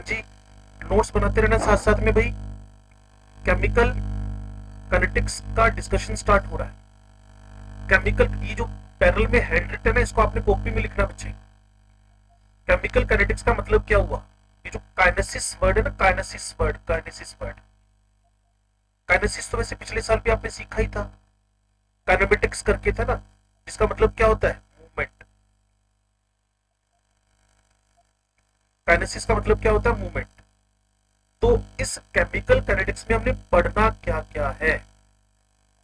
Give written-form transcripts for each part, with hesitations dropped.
जी notes बनाते रहना साथ साथ में भाई। केमिकल काइनेटिक्स का डिस्कशन स्टार्ट हो रहा है। केमिकल, ये जो पैरल में हैंड रिटन है इसको आपने कॉपी में लिखना बच्चे। केमिकल काइनेटिक्स का मतलब क्या हुआ? ये जो काइनेसिस वर्ड है ना, kinesis word, kinesis word, kinesis तो वैसे पिछले साल भी आपने सीखा ही था, काइनेमेटिक्स करके था ना, इसका मतलब क्या होता है? मूवमेंट। काइनेसिस का मतलब क्या होता है? मूवमेंट। तो इस केमिकल काइनेटिक्स में हमने पढ़ना क्या क्या है,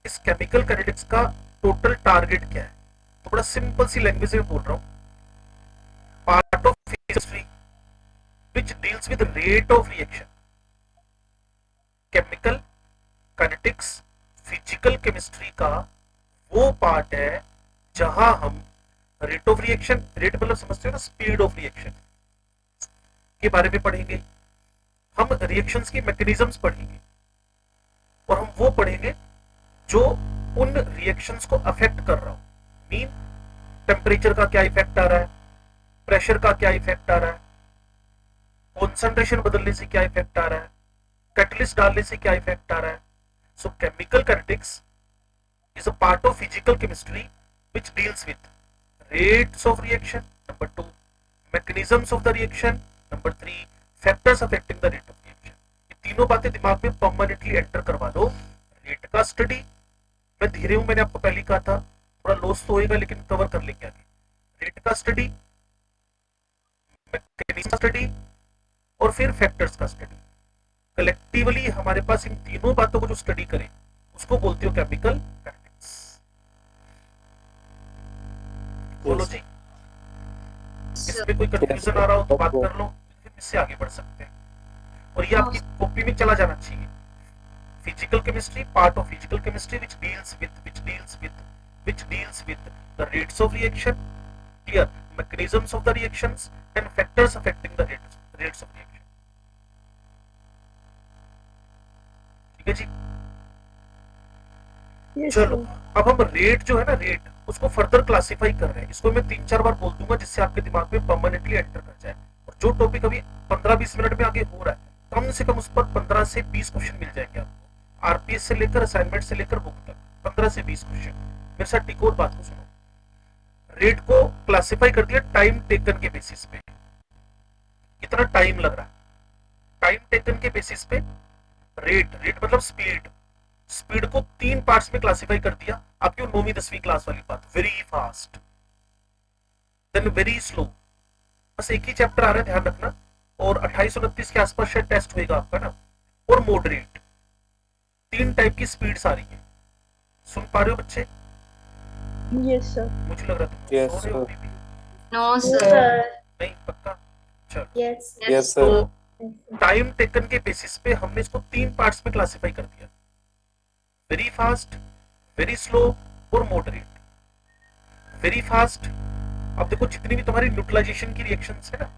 इस केमिकल काइनेटिक्स का टोटल टारगेट क्या है? तो बड़ा सिंपल सी लैंग्वेज में बोल रहा हूं। Part of chemistry which deals with rate of reaction. Chemical kinetics physical chemistry का वो पार्ट है जहां हम रेट ऑफ रिएक्शन, रेट मतलब समझते हो ना, स्पीड ऑफ रिएक्शन के बारे में पढ़ेंगे। हम रिएक्शंस की मैकेनिज्म्स पढ़ेंगे और हम वो पढ़ेंगे जो उन रिएक्शंस को अफेक्ट कर रहा हो। मीन टेम्परेचर का क्या इफेक्ट आ रहा है, प्रेशर का क्या इफेक्ट आ रहा है, कॉन्सेंट्रेशन बदलने से क्या इफेक्ट आ रहा है, कैटलिस्ट डालने से क्या इफेक्ट आ रहा है। सो chemical kinetics is a part of physical chemistry which deals with rates of reaction, number 2 mechanisms of the reaction, number 3 factors affecting the rate of reaction। ये तीनों बातें दिमाग में परमानेंटली एंटर करवा लो। रेट का स्टडी, मैं धीरे हूं, मैंने आपको पहले कहा था, थोड़ा लॉस तो होएगा लेकिन कवर कर लेंगे आगे। रेट का स्टडी, मैकेनिज्म का स्टडी और फिर फैक्टर्स का स्टडी। कलेक्टिवली हमारे पास इन तीनों बातों को जो स्टडी करें उसको बोलते हो केमिकल काइनेटिक्स। बोलो जी, इसमें कोई कंफ्यूजन आ रहा हो तो बात कर लो, फिर इससे आगे बढ़ सकते हैं। और ये आपकी कॉपी में चला जाना चाहिए। Physical chemistry, part of physical chemistry which deals with the rates of reaction, clear, mechanisms of the reactions and factors affecting the rates of reaction। ठीक है जी। चलो अब हम रेट जो है ना, रेट उसको फर्दर क्लासिफाई कर रहे हैं। इसको मैं 3-4 बार बोल दूंगा जिससे आपके दिमाग में परमानेंटली एंटर कर जाए। और जो टॉपिक अभी 15-20 मिनट में आगे हो रहा है, कम से कम उस पर 15 से 20 क्वेश्चन मिल जाएंगे आपको। आरपीएस से लेकर असाइनमेंट से लेकर बुक तक 15 से 20 क्वेश्चन। मेरे साथ टिक और बात को सुनो। रेट को क्लासिफाई कर दिया टाइम टेकन के बेसिस पे, कितना टाइम लग रहा है, टाइम टेकन के बेसिस पे रेट, रेट मतलब स्पीड, स्पीड को 3 पार्ट्स में क्लासिफाई कर दिया। आपकी 9वीं-10वीं क्लास वाली बात, very fast, then very slow. बस एक ही चैप्टर आ रहा है, ध्यान रखना। और 28-29 के आसपास शायद टेस्ट होएगा आपका ना। और मॉडरेट। 3 टाइप की स्पीड्स आ रही है। सुन पा रहे हो बच्चे? Yes sir. मुझे लग रहा था तुम सो रहे हो अभी भी। No sir. नहीं पक्का? चलो यस तो टाइम टेकन के बेसिस पे हमने इसको 3 पार्ट्स में क्लासिफाई कर दिया, वेरी फास्ट, वेरी स्लो और मॉडरेट। वेरी फास्ट, अब देखो जितनी भी तुम्हारी न्यूट्रलाइजेशन की रिएक्शंस है ना,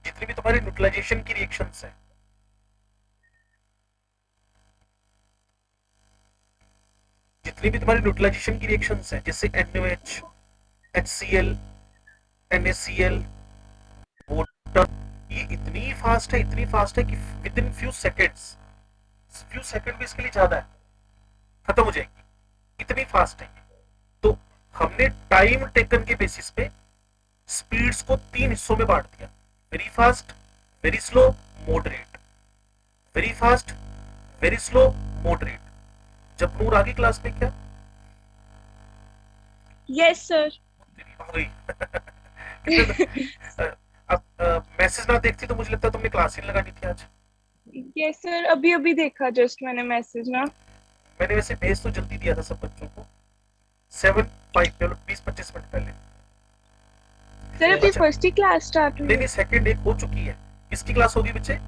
जितनी भी तुम्हारी न्यूट्रलाइजेशन की रिएक्शंस है, जितनी भी तुम्हारी न्यूट्रलाइजेशन की रिएक्शंस है, जैसे NaOH, HCl, NaCl, वाटर, ये इतनी फास्ट है, इतनी फास्ट है कि विद इन फ्यू सेकंड भी इसके लिए ज्यादा है, खत्म हो जाएगी, इतनी फास्ट है। तो हमने टाइम टेकन के बेसिस पे स्पीड्स को 3 हिस्सों में बांट दिया, very fast, very slow, moderate. Very fast, very slow, moderate. जब नूर आ गई क्लास में क्या? Yes sir. अब मैसेज ना देखती तो मुझे लगता तुमने क्लास ही लगानी थी आज। यस सर, अभी अभी देखा जस्ट मैंने मैसेज ना। मैंने वैसे भेज तो जल्दी दिया था सब बच्चों को, 7-5 20-25 मिनट पहले। सर अभी फर्स्ट ही क्लास स्टार्ट हुई नहीं, सेकंड एक हो चुकी है। किसकी क्लास होगी बच्चे?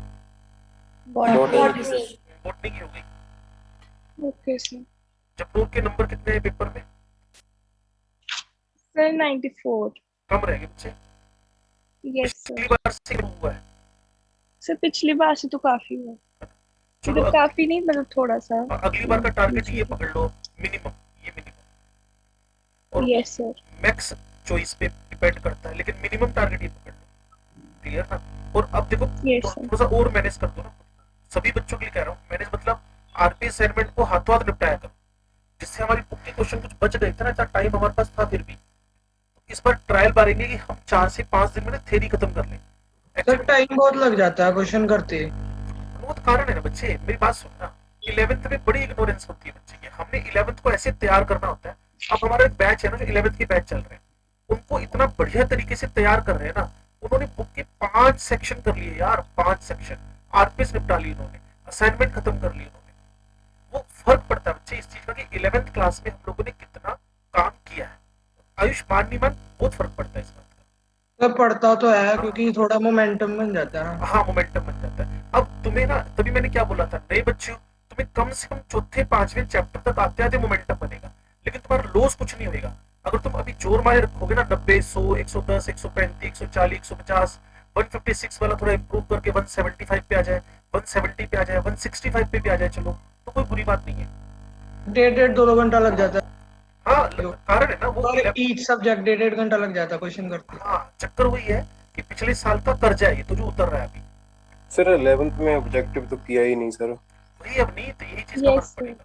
बॉटनी बॉटनी की होगी। Okay sir. जपनूर के नंबर कितने हैं पेपर में? सर 94। कम रह गए बच्चे? यस पिछली सर। बार से हुआ है। सर पिछली बार से तो काफी हुआ, चलो मतलब काफी नहीं, मतलब थोड़ा सा। अगली बार का टारगेट ये पकड़ लो, मिनिमम, ये मिनिमम। और यस सर। मैक्स चॉइस पे डिपेंड करता है, लेकिन मिनिमम टारगेट ये पकड़ लो। क्लियर ना? और अब देखो Yes, sir. थोड़ा सा और मैनेज कर दो ना, सभी बच्चों के लिए कह रहा हूँ, मैनेज मतलब आरपी असाइनमेंट को हाथों हाथ निपटाया करो, जिससे हमारी बुक के क्वेश्चन कुछ बच गए थे ना, इतना टाइम हमारे पास था फिर भी। इस बार ट्रायल मारेंगे कि हम 4 से 5 दिन में ना थ्योरी खत्म कर लें। सर टाइम बहुत लग जाता है क्वेश्चन करते। वो तो कारण है ना बच्चे, मेरी बात सुनना, 11th में बड़ी इग्नोरेंस होती है बच्चे की, हमने 11th को ऐसे तैयार करना होता है। अब हमारा एक बैच है ना जो 11th की बैच चल रहे हैं, उनको इतना बढ़िया तरीके से तैयार कर रहे हैं ना, उन्होंने बुक के 5 सेक्शन कर लिए यार, 5 सेक्शन आरपीएस निपटा ली उन्होंने, असाइनमेंट खत्म कर ली उन्होंने। वो फर्क पड़ता है बच्चे इस चीज का कि 11th क्लास में हम लोगों ने कितना काम किया है। आयुष मान नहीं मान, बहुत फर्क पड़ता है इस बात का। सर पढ़ता तो है क्योंकि थोड़ा मोमेंटम बन जाता है ना। हाँ मोमेंटम बन जाता है। अब तुम्हें ना, तभी मैंने क्या बोला था, नए बच्चे हो, तुम्हें कम से कम चौथे 5वें चैप्टर तक आते आते मोमेंटम बनेगा, लेकिन तुम्हारा लॉस कुछ नहीं होगा। अगर तुम अभी जोर मारे रखोगे ना 90, 100, 110, 135, 140, 150, 156 वाला थोड़ा इंप्रूव करके 175 पे आ जाए, 170 पे आ जाए, 165 पे भी आ जाए, चलो तो कोई बुरी बात नहीं है। 1.5-2 घंटा लग जाता है। हाँ कारण है ना वो और ईच सब्जेक्ट 1.5 घंटा लग जाता है क्वेश्चन करते। हाँ चक्कर वही है कि पिछले साल का कर्जा है ये तो जो उतर रहा है अभी। सर 11th में ऑब्जेक्टिव तो किया ही नहीं सर। वही अब नहीं, तो यही चीज का Yes, फर्क पड़ेगा,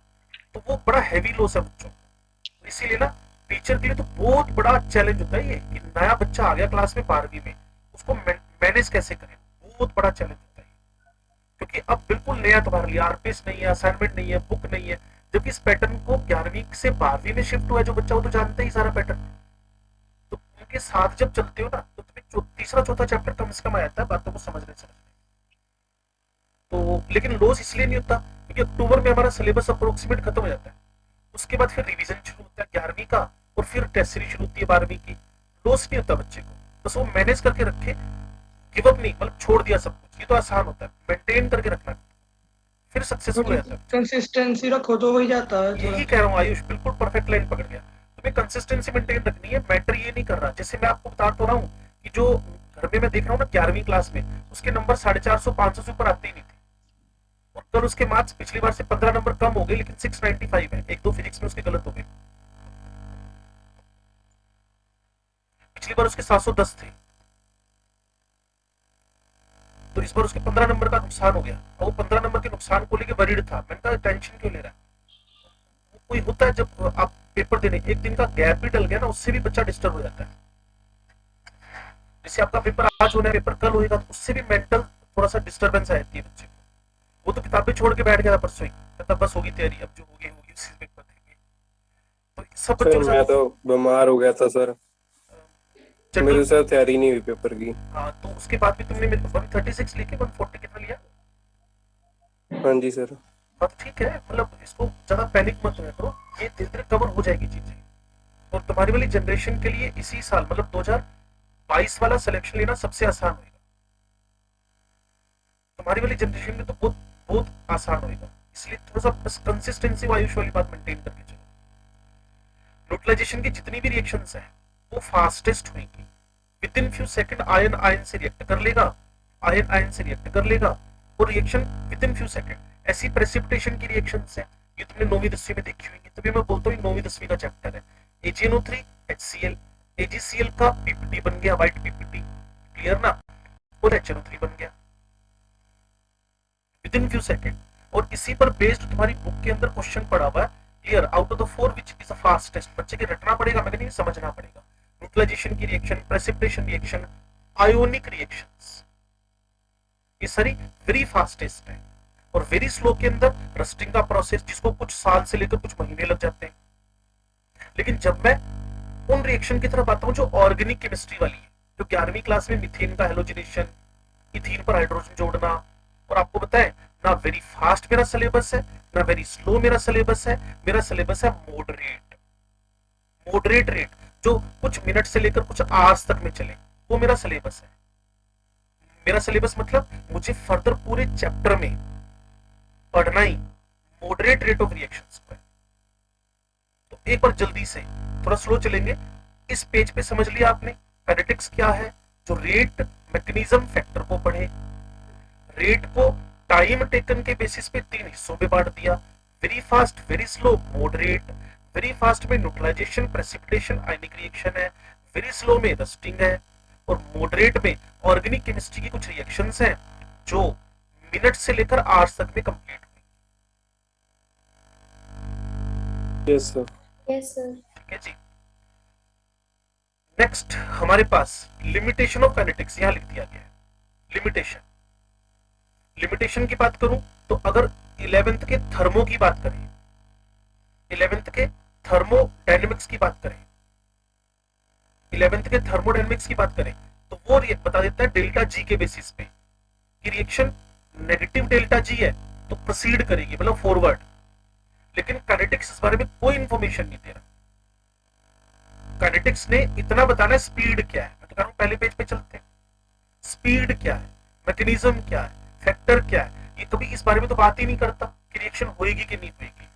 तो वो बड़ा हैवी लॉस है बच्चों को। इसीलिए ना टीचर के लिए तो बहुत बड़ा चैलेंज होता है ये कि नया बच्चा आ गया क्लास में 12वीं में, उसको मैनेज कैसे करें, बहुत बड़ा चैलेंज होता है क्योंकि अब बिल्कुल नया तुम्हारे लिए आरपीएस नहीं है, असाइनमेंट नहीं है, बुक नहीं है, जबकि इस पैटर्न को 11वीं से 12वीं में शिफ्ट हुआ है जो बच्चा, वो तो जानता ही सारा पैटर्न। तो उनके साथ जब चलते हो ना तो तुम्हें तीसरा चौथा चैप्टर कम से कम आ जाता है बातों को समझने। तो लेकिन लॉस इसलिए नहीं होता क्योंकि अक्टूबर में हमारा सिलेबस अप्रोक्सीमेट खत्म हो जाता है, उसके बाद फिर रिवीजन शुरू होता है 11वीं का, और फिर टेस्ट सीरीज शुरू होती है 12वीं की। लॉस नहीं होता बच्चे को, बस वो मैनेज करके रखे, गिव अप नहीं, मतलब छोड़ दिया सब कुछ, ये तो आसान होता है, मेंटेन करके रखना फिर सक्सेसफुल हो जाता है। कंसिस्टेंसी रखो तो हो ही जाता है। यही कह रहा हूँ आयुष, बिल्कुल परफेक्ट लाइन पकड़ गया। तुम्हें कंसिस्टेंसी मेंटेन रखनी है, मैटर ये नहीं कर रहा, जैसे मैं आपको बता तो रहा हूँ कि जो घर में मैं देख रहा हूँ ना 11वीं क्लास में, उसके नंबर 450 500 से ऊपर आते ही नहीं थे, और कल उसके मार्क्स पिछली बार से 15 नंबर कम हो गए, लेकिन 695 है, एक दो फिजिक्स में उसके गलत हो गए। पिछली बार उसके 710 थे, तो इस बार उसके 15 नंबर का नुकसान हो गया, और वो 15 नंबर के नुकसान को लेकर वरीड था। मैंने कहा टेंशन क्यों ले रहा है, कोई होता है जब आप पेपर देने एक दिन का गैप भी डल गया ना, उससे भी बच्चा डिस्टर्ब हो जाता है। जैसे आपका पेपर आज होना है, पेपर कल होएगा, तो उससे भी मेंटल थोड़ा सा डिस्टर्बेंस आ जाती है बच्चे को। वो तो किताबें छोड़ के बैठ गया था परसों ही, कहता बस होगी तैयारी, अब जो होगी होगी उसी पेपर देंगे। तो सब बच्चों सर मैं तो बीमार हो गया था सर, मेरे से तैयारी नहीं हुई पेपर की। हाँ तो उसके बाद भी तुमने मेरे को 136 लेके 140 कितना लिया? हाँ जी सर। हाँ तो ठीक है, मतलब इसको ज्यादा पैनिक मत होया करो, ये धीरे धीरे कवर हो जाएगी चीजें। और तुम्हारी वाली जनरेशन के लिए इसी साल मतलब 2022 वाला सिलेक्शन लेना सबसे आसान होगा, तुम्हारी वाली जनरेशन में तो बहुत बहुत आसान होगा, इसलिए थोड़ा सा बस कंसिस्टेंसी आयुष वाली बात मेंटेन करके चलो। न्यूट्रलाइजेशन की जितनी भी रिएक्शंस हैं वो फास्टेस्ट होंगी, with in few second ion ion से रिएक्ट कर लेगा, आयन आयन से रिएक्ट कर लेगा, और reaction with in few second. ऐसी प्रेसिपिटेशन की रिएक्शंस है, ये तुमने 9वीं 10वीं में देखी होंगी, तभी मैं बोलता हूँ 9वीं 10वीं का चैप्टर है। AgNO3 HCl, AgCl का पीपीटी बन गया, व्हाइट पीपीटी, क्लियर ना, और HNO3 बन गया विद इन फ्यू सेकंड। और इसी पर बेस्ड तुम्हारी बुक के अंदर क्वेश्चन पड़ा हुआ है, clear, out of the 4 which is the fastest. बच्चे के रटना पड़ेगा, मैं नहीं समझना पड़ेगा। न्यूट्रलाइजेशन की reaction, precipitation reaction, ionic reactions, ये सारी वेरी फास्टेस्ट है। और वेरी स्लो के अंदर रस्टिंग का प्रोसेस, जिसको कुछ साल से लेकर कुछ महीने लग जाते हैं। लेकिन जब मैं उन रिएक्शन की तरफ आता हूं जो ऑर्गेनिक केमिस्ट्री वाली है, जो 11वीं क्लास में मीथेन का हेलोजिनेशन, इथीन पर हाइड्रोजन जोड़ना, और आपको पता है ना वेरी फास्ट मेरा सिलेबस है ना वेरी स्लो मेरा सिलेबस है, मेरा सिलेबस है मॉडरेट, मॉडरेट रेट, जो कुछ मिनट से लेकर कुछ आवर्स तक में चले, वो मेरा सिलेबस है। मेरा सिलेबस मतलब मुझे फर्दर पूरे चैप्टर में पढ़ना ही मॉडरेट रेट ऑफ रिएक्शंस पर। तो एक बार जल्दी से थोड़ा स्लो चलेंगे, इस पेज पे समझ लिया आपने काइनेटिक्स क्या है, जो रेट मैकेनिज्म फैक्टर को पढ़े, रेट को टाइम टेकन के बेसिस पे 3 हिस्सों में बांट दिया, very fast, very slow, moderate. Very fast में न्यूट्रलाइजेशन, प्रेसिपिटेशन, आयनिक रिएक्शन है, वेरी स्लो में रस्टिंग है, और मॉडरेट में ऑर्गेनिक केमिस्ट्री की कुछ रिएक्शंस हैं जो मिनट से लेकर आवर्स तक में कंप्लीट हुई। Yes sir. Yes, sir. ठीक है जी। नेक्स्ट हमारे पास लिमिटेशन ऑफ काइनेटिक्स यहां लिख दिया गया है। लिमिटेशन, लिमिटेशन की बात करूं तो अगर 11th के थर्मो की बात करें, 11th के थर्मोडायनेमिक्स की बात करें, 11th के थर्मोडायनेमिक्स की बात करें तो वो बता देता है डेल्टा जी के बेसिस पे कि रिएक्शन नेगेटिव डेल्टा जी है तो प्रोसीड करेगी, मतलब फॉरवर्ड। लेकिन काइनेटिक्स इस बारे में कोई इंफॉर्मेशन नहीं दे रहा। काइनेटिक्स ने इतना बताना है स्पीड क्या है। मैं तो कह रहा हूं पहले पेज पे चलते हैं। स्पीड क्या है, मैकेनिज्म क्या है, फैक्टर क्या है, ये कभी इस बारे में तो बात ही नहीं करता कि रिएक्शन होएगी कि नहीं होएगी,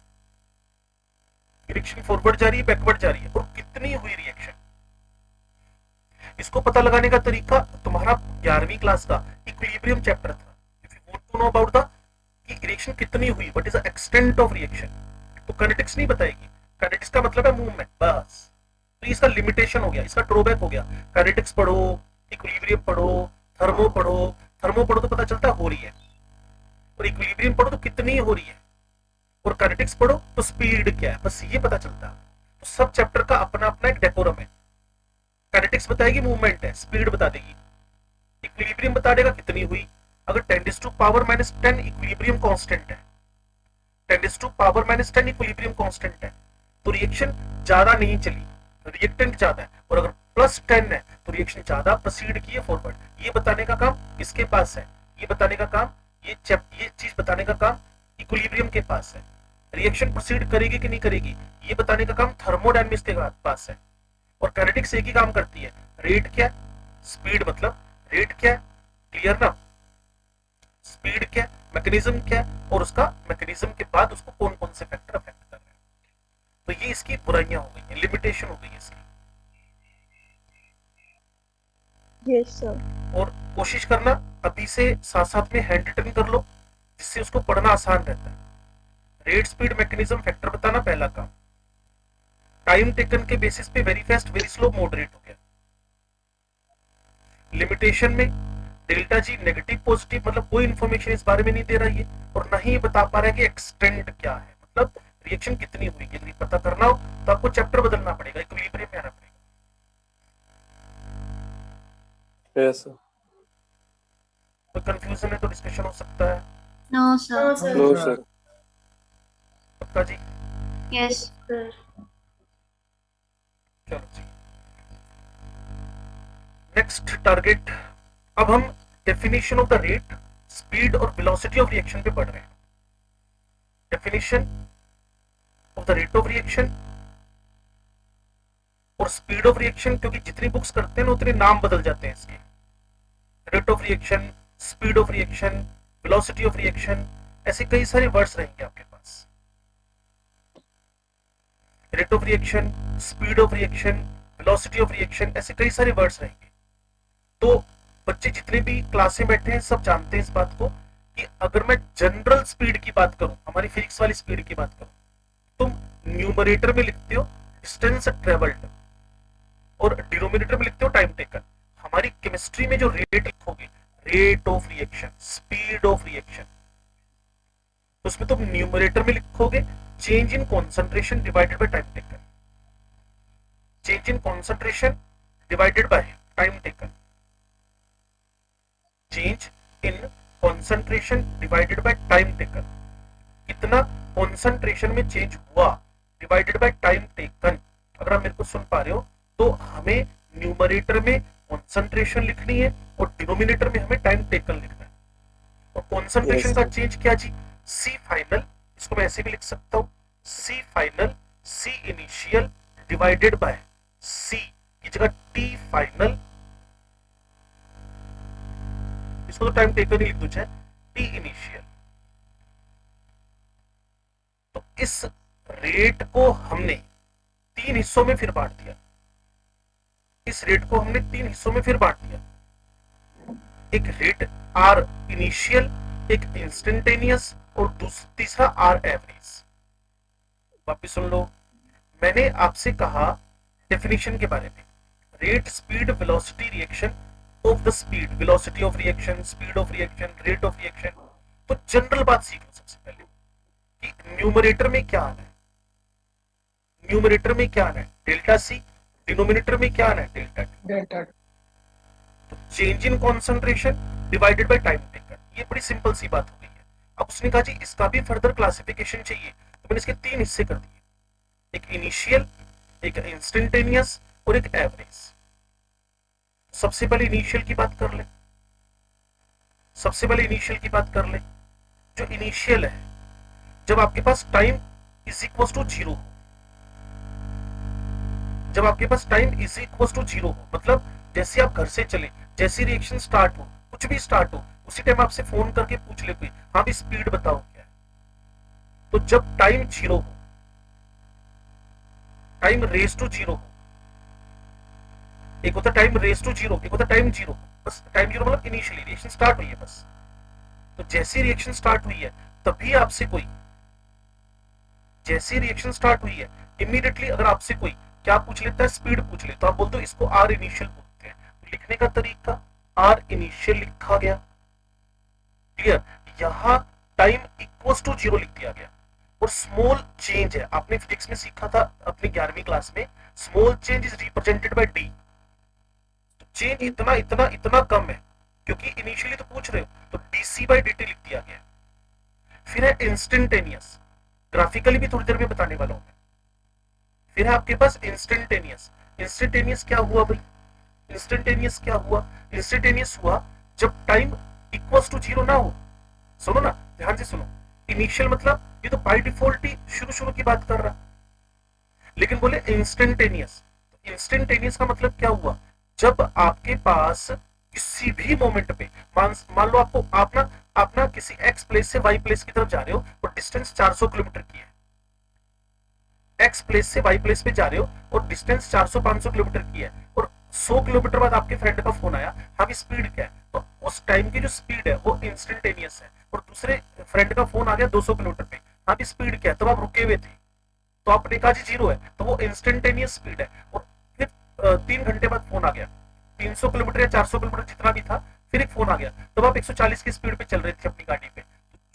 रिएक्शन फॉरवर्ड जा रही है बैकवर्ड जा रही है और कितनी हुई रिएक्शन। इसको पता लगाने का तरीका तुम्हारा 11वीं क्लास का इक्विलिब्रियम चैप्टर था। If you want to know about the कि रिएक्शन कितनी हुई, what is the extent of reaction, तो काइनेटिक्स नहीं बताएगी। काइनेटिक्स का मतलब है मूवमेंट, बस। तो इसका लिमिटेशन हो गया, इसका ड्रॉबैक हो गया। काइनेटिक्स पढ़ो, इक्विलिब्रियम पढ़ो, थर्मो पढ़ो। थर्मो पढ़ो तो पता चलता है हो रही है, और इक्विलिब्रियम पढ़ो तो कितनी हो रही है, और काइनेटिक्स पढ़ो तो स्पीड क्या है, बस ये पता चलता है। तो सब चैप्टर का अपना अपना एक डेकोरम है। काइनेटिक्स बताएगी मूवमेंट है, स्पीड बता देगी। इक्विलिब्रियम बता देगा कितनी हुई। अगर 10⁻⁻10 इक्विलिब्रियम कांस्टेंट है, 10⁻⁻10 इक्विलिब्रियम कांस्टेंट है तो रिएक्शन ज्यादा नहीं चली, रिएक्टेंट ज्यादा है। और अगर +10 है तो रिएक्शन ज्यादा प्रोसीड की है फॉरवर्ड। ये बताने का काम किसके पास है, ये बताने का काम, ये चीज बताने का काम इक्विलिब्रियम के पास है। रिएक्शन प्रोसीड करेगी कि नहीं करेगी ये बताने का काम थर्मोडायनामिक्स के पास है। और काइनेटिक्स एक ही काम करती है, रेट क्या, स्पीड मतलब रेट क्या, क्लियर ना, स्पीड क्या, मैकेनिज्म क्या, और उसका मैकेनिज्म के बाद उसको कौन कौन से फैक्टर अफेक्ट कर रहे हैं। तो ये इसकी बुराइयां हो गई हैं, लिमिटेशन हो गई इसकी। Yes sir. और कोशिश करना अभी से साथ साथ में हैंड रिटन कर लो, जिससे उसको पढ़ना आसान रहता है। रेट, स्पीड, मैकेनिज्म, फैक्टर बताना पहला काम। टाइम टेकन के बेसिस पे very fast, very slow, moderate हो गया। लिमिटेशन में डेल्टा जी नेगेटिव पॉजिटिव मतलब कोई इंफॉर्मेशन इस बारे में नहीं दे रहा है, और न ही बता पा रहा है कि एक्सटेंट क्या है, मतलब रिएक्शन कितनी हुई। यदि पता करना हो तो आपको चैप्टर बदलना पड़ेगा, इक्विलिब्रियम में आना पड़ेगा। Yes sir. कोई कंफ्यूजन है तो डिस्कशन हो सकता है। No, sir. No sir. पक्का जी, Yes, sir. चलो जी। नेक्स्ट टारगेट, अब हम definition of the rate, speed और वेलोसिटी ऑफ रिएक्शन पे पढ़ रहे हैं। Definition of the rate of reaction और स्पीड ऑफ रिएक्शन, क्योंकि जितनी बुक्स करते हैं ना उतने नाम बदल जाते हैं इसके। Rate of reaction, speed of reaction, velocity of reaction, ऐसे कई सारे वर्ड्स रहेंगे आपके पास। Rate of reaction, speed of reaction, velocity of reaction, ऐसे कई सारे वर्ड्स रहेंगे। तो बच्चे जितने भी क्लास में बैठे हैं सब जानते हैं इस बात को कि अगर मैं जनरल स्पीड की बात करूं, हमारी फिजिक्स वाली स्पीड की बात करूं, तुम न्यूमरेटर में लिखते हो डिस्टेंस ट्रेवल्ड और डिनोमिनेटर में लिखते हो टाइम टेकन। हमारी केमिस्ट्री में जो रेट लिखोगे, rate of reaction, speed of reaction, तो उसमें तुम न्यूमरेटर में लिखोगे change in concentration divided by time taken, change in concentration divided by time taken, change in concentration divided by time taken. कितना कॉन्सेंट्रेशन में चेंज हुआ divided by time taken. अगर आप मेरे को सुन पा रहे हो तो हमें न्यूमरेटर में कॉन्सेंट्रेशन लिखनी है और डिनोमिनेटर में हमें टाइम टेकन लिखना है। और कॉन्सेंट्रेशन Yes, का sir. चेंज क्या जी, सी फाइनल, इसको मैं ऐसे भी लिख सकता हूं, C final, C initial divided by C की जगह टी फाइनल, इसको तो टाइम टेकन ही लिख दो चाहे, टी इनिशियल। तो इस रेट को हमने 3 हिस्सों में फिर बांट दिया, इस रेट को हमने 3 हिस्सों में फिर बांट दिया। एक रेट आर इनिशियल, एक इंस्टेंटेनियस और तीसरा आर एवरेज। वापिस सुन लो, मैंने आपसे कहा डेफिनेशन के बारे में, rate, speed, velocity, reaction of the speed, velocity of reaction, speed of reaction, rate of reaction. तो जनरल बात सीख लो सबसे पहले कि न्यूमरेटर में क्या आना है, न्यूमरेटर में क्या आना है डेल्टा सी, डिनोमिनेटर में क्या आना है डेल्टा टी। डेल्टा तो change in concentration divided by time taken, ये बड़ी सिंपल सी बात हो गई है। अब उसने कहा जी इसका भी फर्दर क्लासिफिकेशन चाहिए, तो मैंने इसके 3 हिस्से कर दिए, एक इनिशियल, एक इंस्टेंटेनियस और एक एवरेज। सबसे पहले इनिशियल की बात कर ले, सबसे पहले इनिशियल की बात कर ले। जो इनिशियल है, जब आपके पास टाइम इज इक्वल टू 0 हो, जब आपके पास टाइम इज इक्वल टू 0 हो, मतलब जैसे आप घर से चले, जैसी रिएक्शन स्टार्ट हो, कुछ भी स्टार्ट हो, उसी टाइम आपसे फोन करके पूछ ले कोई, हाँ भी स्पीड बताओ क्या है। तो जब टाइम 0 हो, टाइम रेज टू 0 हो, एक होता टाइम रेज टू 0, एक होता टाइम 0, बस टाइम 0 मतलब इनिशियली रिएक्शन स्टार्ट हुई है बस। तो जैसी रिएक्शन स्टार्ट हुई है तभी आपसे कोई, जैसी रिएक्शन स्टार्ट हुई है इमीडिएटली अगर आपसे कोई क्या पूछ लेता है, स्पीड पूछ ले, तो आप बोलते हो इसको आर इनिशियल बोलते हैं। तो लिखने का तरीका आर इनिशियल लिखा गया, क्लियर। यहां टाइम इक्वल्स टू 0 लिख दिया गया। और स्मॉल चेंज है, आपने फिजिक्स में सीखा था अपनी 11वीं क्लास में, small change is represented by D. तो चेंज इतना इतना इतना कम है, क्योंकि इनिशियली तो पूछ रहे हो, तो डीसी बाय डीटी लिख दिया गया। फिर है इंस्टेंटेनियस, ग्राफिकली भी थोड़ी देर में बताने वाला हूं मैं। फिर है आपके पास इंस्टेंटेनियस। इंस्टेंटेनियस क्या हुआ भाई, इंस्टेंटेनियस क्या हुआ, इंस्टेंटेनियस हुआ जब टाइम इक्वल्स टू 0 ना हो। सुनो ना, ध्यान से सुनो। इनिशियल मतलब ये तो बाय डिफॉल्ट ही शुरू शुरू की बात कर रहा, लेकिन बोले इंस्टेंटेनियस। तो इंस्टेंटेनियस का मतलब क्या हुआ, जब आपके पास किसी भी मोमेंट पे, मान लो आप ना किसी एक्स प्लेस से वाई प्लेस की तरफ जा रहे हो और डिस्टेंस 400 किलोमीटर की है। एक्स प्लेस से वाई प्लेस पे जा रहे हो और डिस्टेंस 400-500 किलोमीटर की है, और 100 किलोमीटर बाद आपके फ्रेंड का फोन आया, हाँ भी स्पीड क्या है, तो उस टाइम की जो स्पीड है वो इंस्टेंटेनियस है। और दूसरे फ्रेंड का फोन आ गया 200 किलोमीटर पे, हाँ भी स्पीड क्या है, तब आप रुके हुए थे, तो आपने कहा जी 0 है, तो वो इंस्टेंटेनियस स्पीड है। और फिर 3 घंटे बाद फोन आ गया, 300 किलोमीटर या 400 किलोमीटर जितना भी था, फिर एक फोन आ गया, तब आप 140 की स्पीड पे चल रहे थे अपनी गाड़ी पे।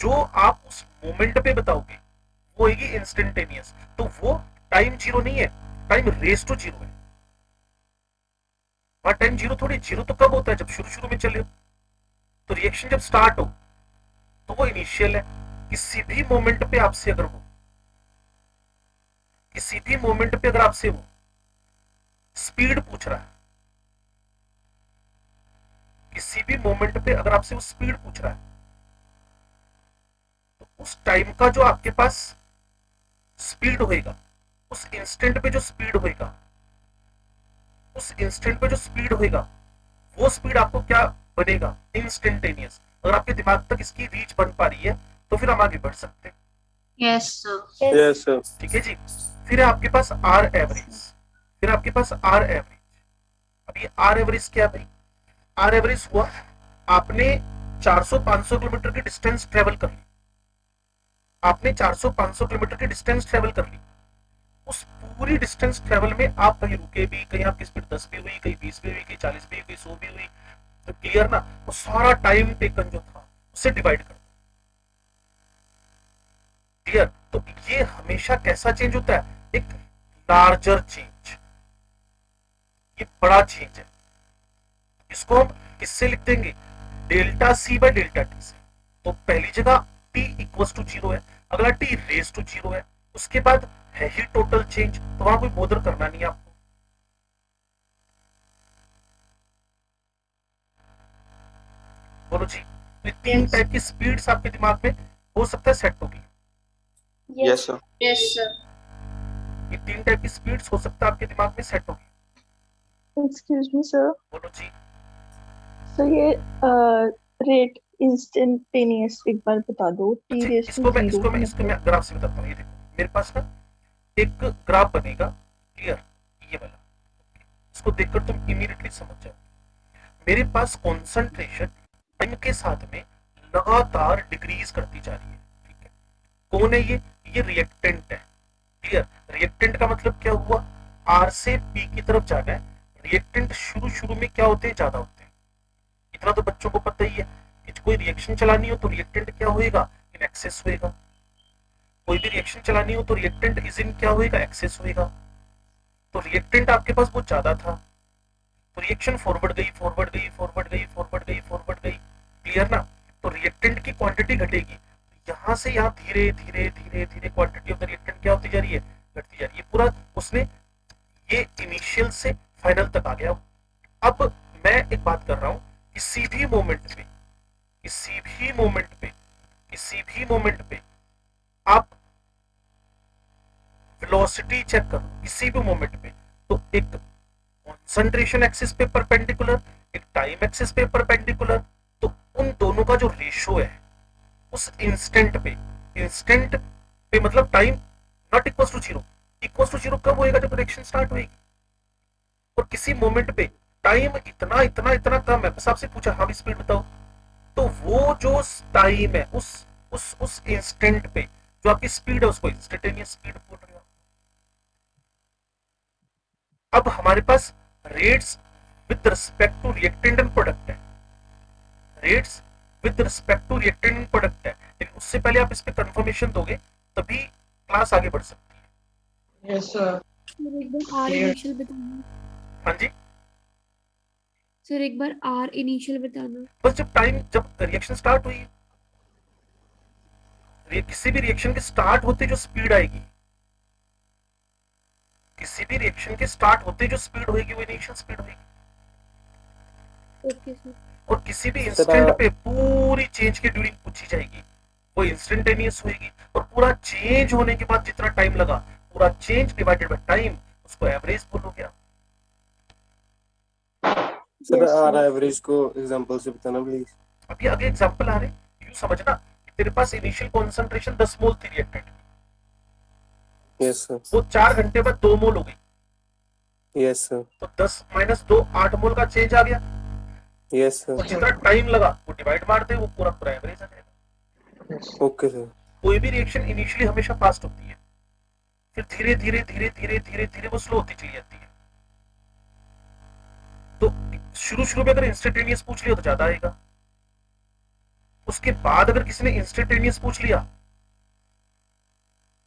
जो आप उस मोमेंट पे बताओगे वो होगी इंस्टेंटेनियस। तो वो टाइम 0 नहीं है, टाइम रेज टू 0 है। वहां टाइम 0 थोड़ी, 0 तो कब होता है, जब शुरू शुरू में चले हो। तो रिएक्शन जब स्टार्ट हो तो वो इनिशियल है। किसी भी मोमेंट पे आपसे अगर हो, किसी भी मोमेंट पे अगर आपसे वो स्पीड पूछ रहा है, किसी भी मोमेंट पे अगर आपसे वो स्पीड पूछ रहा है, तो उस टाइम का जो आपके पास स्पीड होएगा, उस इंस्टेंट पे जो स्पीड होएगा, उस इंस्टेंट पे जो स्पीड होएगा, वो स्पीड आपको क्या बनेगा, इंस्टेंटेनियस। अगर आपके दिमाग तक इसकी रीच बन पा रही है तो फिर हम आगे बढ़ सकते हैं। Yes, sir. Yes sir. ठीक है जी। फिर है आपके पास आर एवरेज, फिर आपके पास आर एवरेज। अब ये आर एवरेज क्या भाई, आर एवरेज हुआ आपने 400-500 किलोमीटर की डिस्टेंस ट्रेवल कर ली, आपने 400-500 किलोमीटर की डिस्टेंस ट्रेवल कर ली। उस पूरी डिस्टेंस ट्रेवल में आप कहीं रुके भी, कहीं आपकी स्पीड 10 भी हुई, कहीं 20 भी हुई, कहीं 40 भी हुई, कहीं 100 भी हुई, तो क्लियर ना, वो सारा टाइम टेकन जो था उससे डिवाइड कर दो। क्लियर। तो ये हमेशा कैसा चेंज होता है, एक लार्जर चेंज, ये बड़ा चेंज है। इसको हम किससे लिख देंगे, delta C by delta T से। तो पहली जगह टी इक्वल्स टू 0 है, अगला टी रेज टू 0 है, उसके बाद है ही टोटल चेंज, तो वहां कोई बोदर करना नहीं है आपको। बोलो जी। तो 3 टाइप की स्पीड्स आपके दिमाग में हो सकता है सेट होगी, Yes, sir. Yes, sir. ये 3 टाइप की स्पीड्स हो सकता है आपके दिमाग में सेट होगी। एक्सक्यूज मी सर, बोलो जी। सर ये रेट इंस्टेंटेनियस एक बार बता दो, टी अच्छा, रेज इसको टू मैं 0 ग्राफ से बताता हूँ। ये देखो मेरे पास ना एक ग्राफ बनेगा, क्लियर, ये वाला, इसको देखकर तुम इमीडिएटली समझ जाओ। मेरे पास कॉन्सेंट्रेशन टाइम के साथ में लगातार डिक्रीज करती जा रही है, ठीक है। कौन है ये रिएक्टेंट है, क्लियर। रिएक्टेंट का मतलब क्या हुआ, आर से पी की तरफ जाना है। रिएक्टेंट शुरू शुरू में क्या होते हैं, ज्यादा होते हैं, इतना तो बच्चों को पता ही है कि कोई रिएक्शन चलानी हो तो रिएक्टेंट क्या होएगा, इन एक्सेस होएगा। कोई भी रिएक्शन चलानी हो तो रिएक्टेंट इज इन क्या होएगा, एक्सेस होएगा। तो रिएक्टेंट आपके पास बहुत ज्यादा था, तो रिएक्शन फॉरवर्ड गई, फॉरवर्ड गई, फॉरवर्ड गई, फॉरवर्ड गई, फॉरवर्ड गई, क्लियर ना। तो रिएक्टेंट की क्वांटिटी घटेगी, यहां से यहां धीरे धीरे धीरे धीरे क्वांटिटी ऑफ द रिएक्टेंट क्या होती जा रही है, घटती जा रही है। पूरा उसने ये इनिशियल से फाइनल तक आ गया। अब मैं एक बात कर रहा हूं, किसी भी मोमेंट पे, किसी भी मोमेंट पे, किसी भी मोमेंट पे आप वेलोसिटी चेक करो, किसी भी मोमेंट पे, तो एक कंसंट्रेशन एक्सिस पे परपेंडिकुलर, एक टाइम एक्सिस पे परपेंडिकुलर, तो उन दोनों का जो रेशियो है उस इंस्टेंट पे मतलब time not equal to zero, equal to zero कब होएगा, जब रिएक्शन स्टार्ट होएगी। और किसी मोमेंट पे टाइम इतना इतना इतना कम है, बस आपसे पूछा हाँ स्पीड बताओ, तो वो जो टाइम है उस इंस्टेंट पे जो आपकी स्पीड है उसको इंस्टेंटेनियस स्पीड बोल रहे हो। अब हमारे पास rates with respect to reactant and product है, rates with respect to reactant and product है, लेकिन उससे पहले आप इस पे कंफर्मेशन दोगे तभी क्लास आगे बढ़ सकती है। Yes sir. एक बार आर इनिशियल बताना। हाँ जी, सर एक बार आर इनिशियल बताना। बस जब रिएक्शन स्टार्ट हुई, किसी भी रिएक्शन के स्टार्ट होते जो स्पीड आएगी, किसी भी रिएक्शन के स्टार्ट होते जो स्पीड होगी वो इनिशियल स्पीड होगी। Okay sir. और किसी भी इंस्टेंट पे पूरी चेंज की ड्यूरिंग पूछी जाएगी, वो इंस्टेंटेनियस होगी। और पूरा चेंज होने के बाद जितना टाइम लगा, पूरा चेंज डिवाइडेड बाय टाइम, उसको एवरेज बोलोगे आप। सर आर एवरेज को एग्जांपल से बताना प्लीज। अभी आगे एग्जांपल आ रहे, यूं समझना कि तेरे पास इनिशियल कंसंट्रेशन 10 मोल थी रिएक्टेंट, यस सर। वो 4 घंटे बाद 2 मोल हो गई, यस सर। तो 10 माइनस 2 8 मोल का चेंज आ गया। Yes sir. और जितना टाइम लगा वो डिवाइड मार दे, वो पूरा पूरा एवरेज आ जाएगा। Okay sir. कोई भी रिएक्शन इनिशियली हमेशा फास्ट होती है, फिर धीरे धीरे धीरे धीरे धीरे धीरे वो स्लो होती चली जाती है। तो शुरू में अगर इंस्टेंटेनियस पूछ लिया तो ज्यादा आएगा, उसके बाद अगर किसी ने इंस्टेंटेनियस पूछ लिया,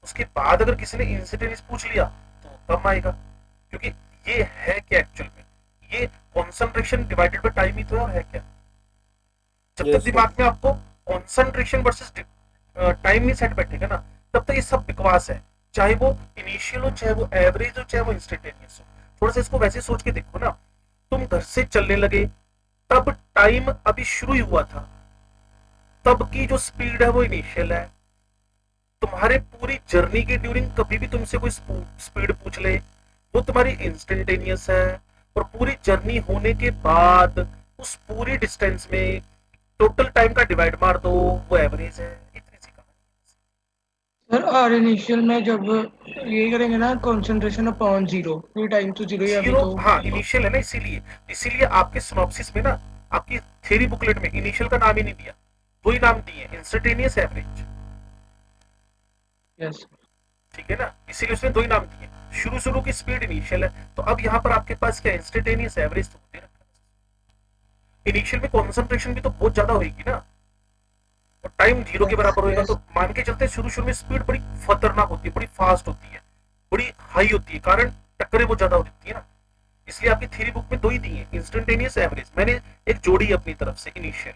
उसके बाद अगर किसी ने इंस्टेंटेनियस पूछ लिया तो कम आएगा, क्योंकि ये है क्या एक्चुअल में, ये कंसंट्रेशन डिवाइडेड बाय टाइम ही तो है, और है क्या। जब तक दिमाग में आपको कंसंट्रेशन वर्सेस टाइम नहीं सेट बैठेगा ना, तब तक ये सब बकवास है, चाहे वो इनिशियल हो, चाहे वो एवरेज हो, चाहे वो इंस्टेंटेनियस हो। थोड़ा सा इसको वैसे सोच के देखो ना, तुम घर से चलने लगे तब टाइम अभी शुरू ही हुआ था, तब की जो स्पीड है वो इनिशियल है। तुम्हारे पूरी जर्नी के ड्यूरिंग कभी भी तुमसे कोई स्पीड पूछ ले, वो तुम्हारी इंस्टेंटेनियस है। और पूरी जर्नी होने के बाद उस पूरी डिस्टेंस में टोटल टाइम का डिवाइड मार दो, वो एवरेज है। इतनी सी कहानी। सर आर इनिशियल में जब ये करेंगे ना कंसंट्रेशन अपॉन जीरो, ये टाइम तो जीरो ही है अभी जीरो, तो। हाँ इनिशियल है ना, इसीलिए आपके सिनॉप्सिस में ना, आपकी थ्योरी बुकलेट में इनिशियल का नाम ही नहीं दिया, दो ही नाम दिए, इंस्टेंटेनियस, एवरेज। यस ठीक है ना, इसीलिए उसने दो ही नाम दिए, शुरू की स्पीड इनिशियल है। तो अब यहाँ पर आपके पास क्या, इंस्टेंटेनियस, एवरेज तो दे रखा है। इनिशियल में कंसंट्रेशन भी तो बहुत ज्यादा होगी ना, और टाइम जीरो के बराबर होगा, तो मान के चलते शुरू में स्पीड बड़ी खतरनाक होती है, बड़ी फास्ट होती है, बड़ी हाई होती है, कारण टक्करें बहुत ज्यादा होती है ना। इसलिए आपकी थ्योरी बुक में दो ही दी है, इंस्टेंटेनियस, एवरेज। मैंने एक जोड़ी अपनी तरफ से, इनिशियल।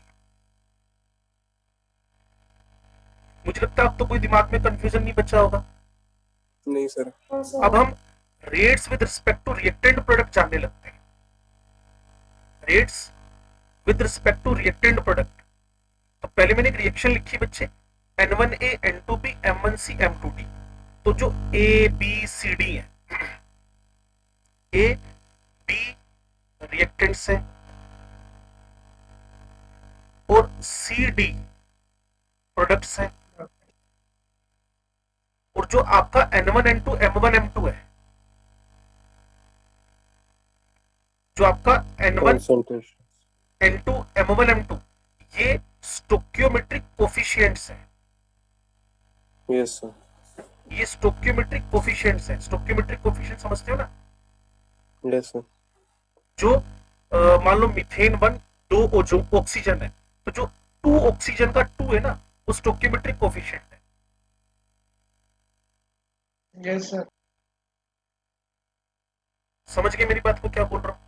मुझे लगता है अब तो कोई दिमाग में कंफ्यूजन नहीं बचा होगा। नहीं सर। अब हम rates with respect to reactant product जानने लगते हैं। Rates with respect to reactant product, तो पहले मैंने एक रिएक्शन लिखी बच्चे, N1A N2B M1C M2D। तो जो A B C D है, A B रिएक्टेंट्स है और C D प्रोडक्ट्स हैं, और जो आपका N1 N2 M1 M2 है, जो आपका N1 N2 M1 M2, ये स्टोकियोमेट्रिक कोफिशिएंट्स हैं। Yes sir. ये स्टोकियोमेट्रिक कोफिशिएंट्स हैं। स्टोकियोमेट्रिक कोफिशिएंट समझते हो ना, यस सर। जो मान लो मीथेन 1 2 जो ऑक्सीजन है, तो जो 2 ऑक्सीजन का 2 है ना, वो स्टोकियोमेट्रिक कोफिशिएंट है। यस सर, समझ गए मेरी बात को, क्या बोल रहा हूँ?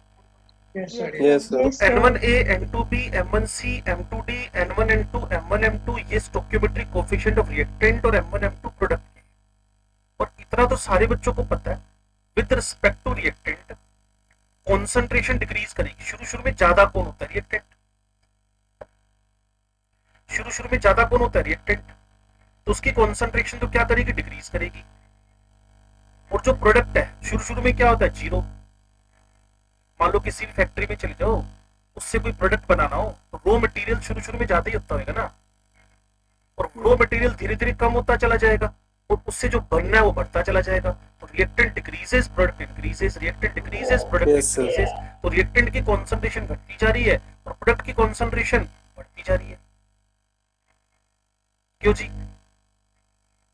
Yes sir, yes sir. Yes, sir. N1A, N2B, M1C, M2D, N1N2, M1M2 ये स्टोकियोमेट्रिक कोफिशिएंट ऑफ रिएक्टेंट और M1M2 प्रोडक्ट के। और इतना तो सारे बच्चों को पता है, with respect to reactant concentration decrease करेगी। शुरू में ज्यादा कौन होता है? रिएक्टेंट। शुरू में ज्यादा कौन होता है? रिएक्टेंट। तो उसकी कॉन्सेंट्रेशन तो क्या करेगी? डिक्रीज करेगी। और जो प्रोडक्ट है शुरू में क्या होता है? जीरो। मान लो किसी भी फैक्ट्री में चले जाओ, उससे कोई प्रोडक्ट बनाना हो तो रॉ मटेरियल शुरू में ज्यादा ही होता होगा ना, और रॉ मटेरियल धीरे धीरे कम होता चला जाएगा, और उससे जो बनना है वो बढ़ता चला जाएगा। तो reactant decreases, product increases, reactant decreases, product Yes, sir. Increases. तो रिएक्टेंट की कॉन्सेंट्रेशन घटती जा रही है और प्रोडक्ट की कॉन्सेंट्रेशन बढ़ती जा रही है। क्यों जी?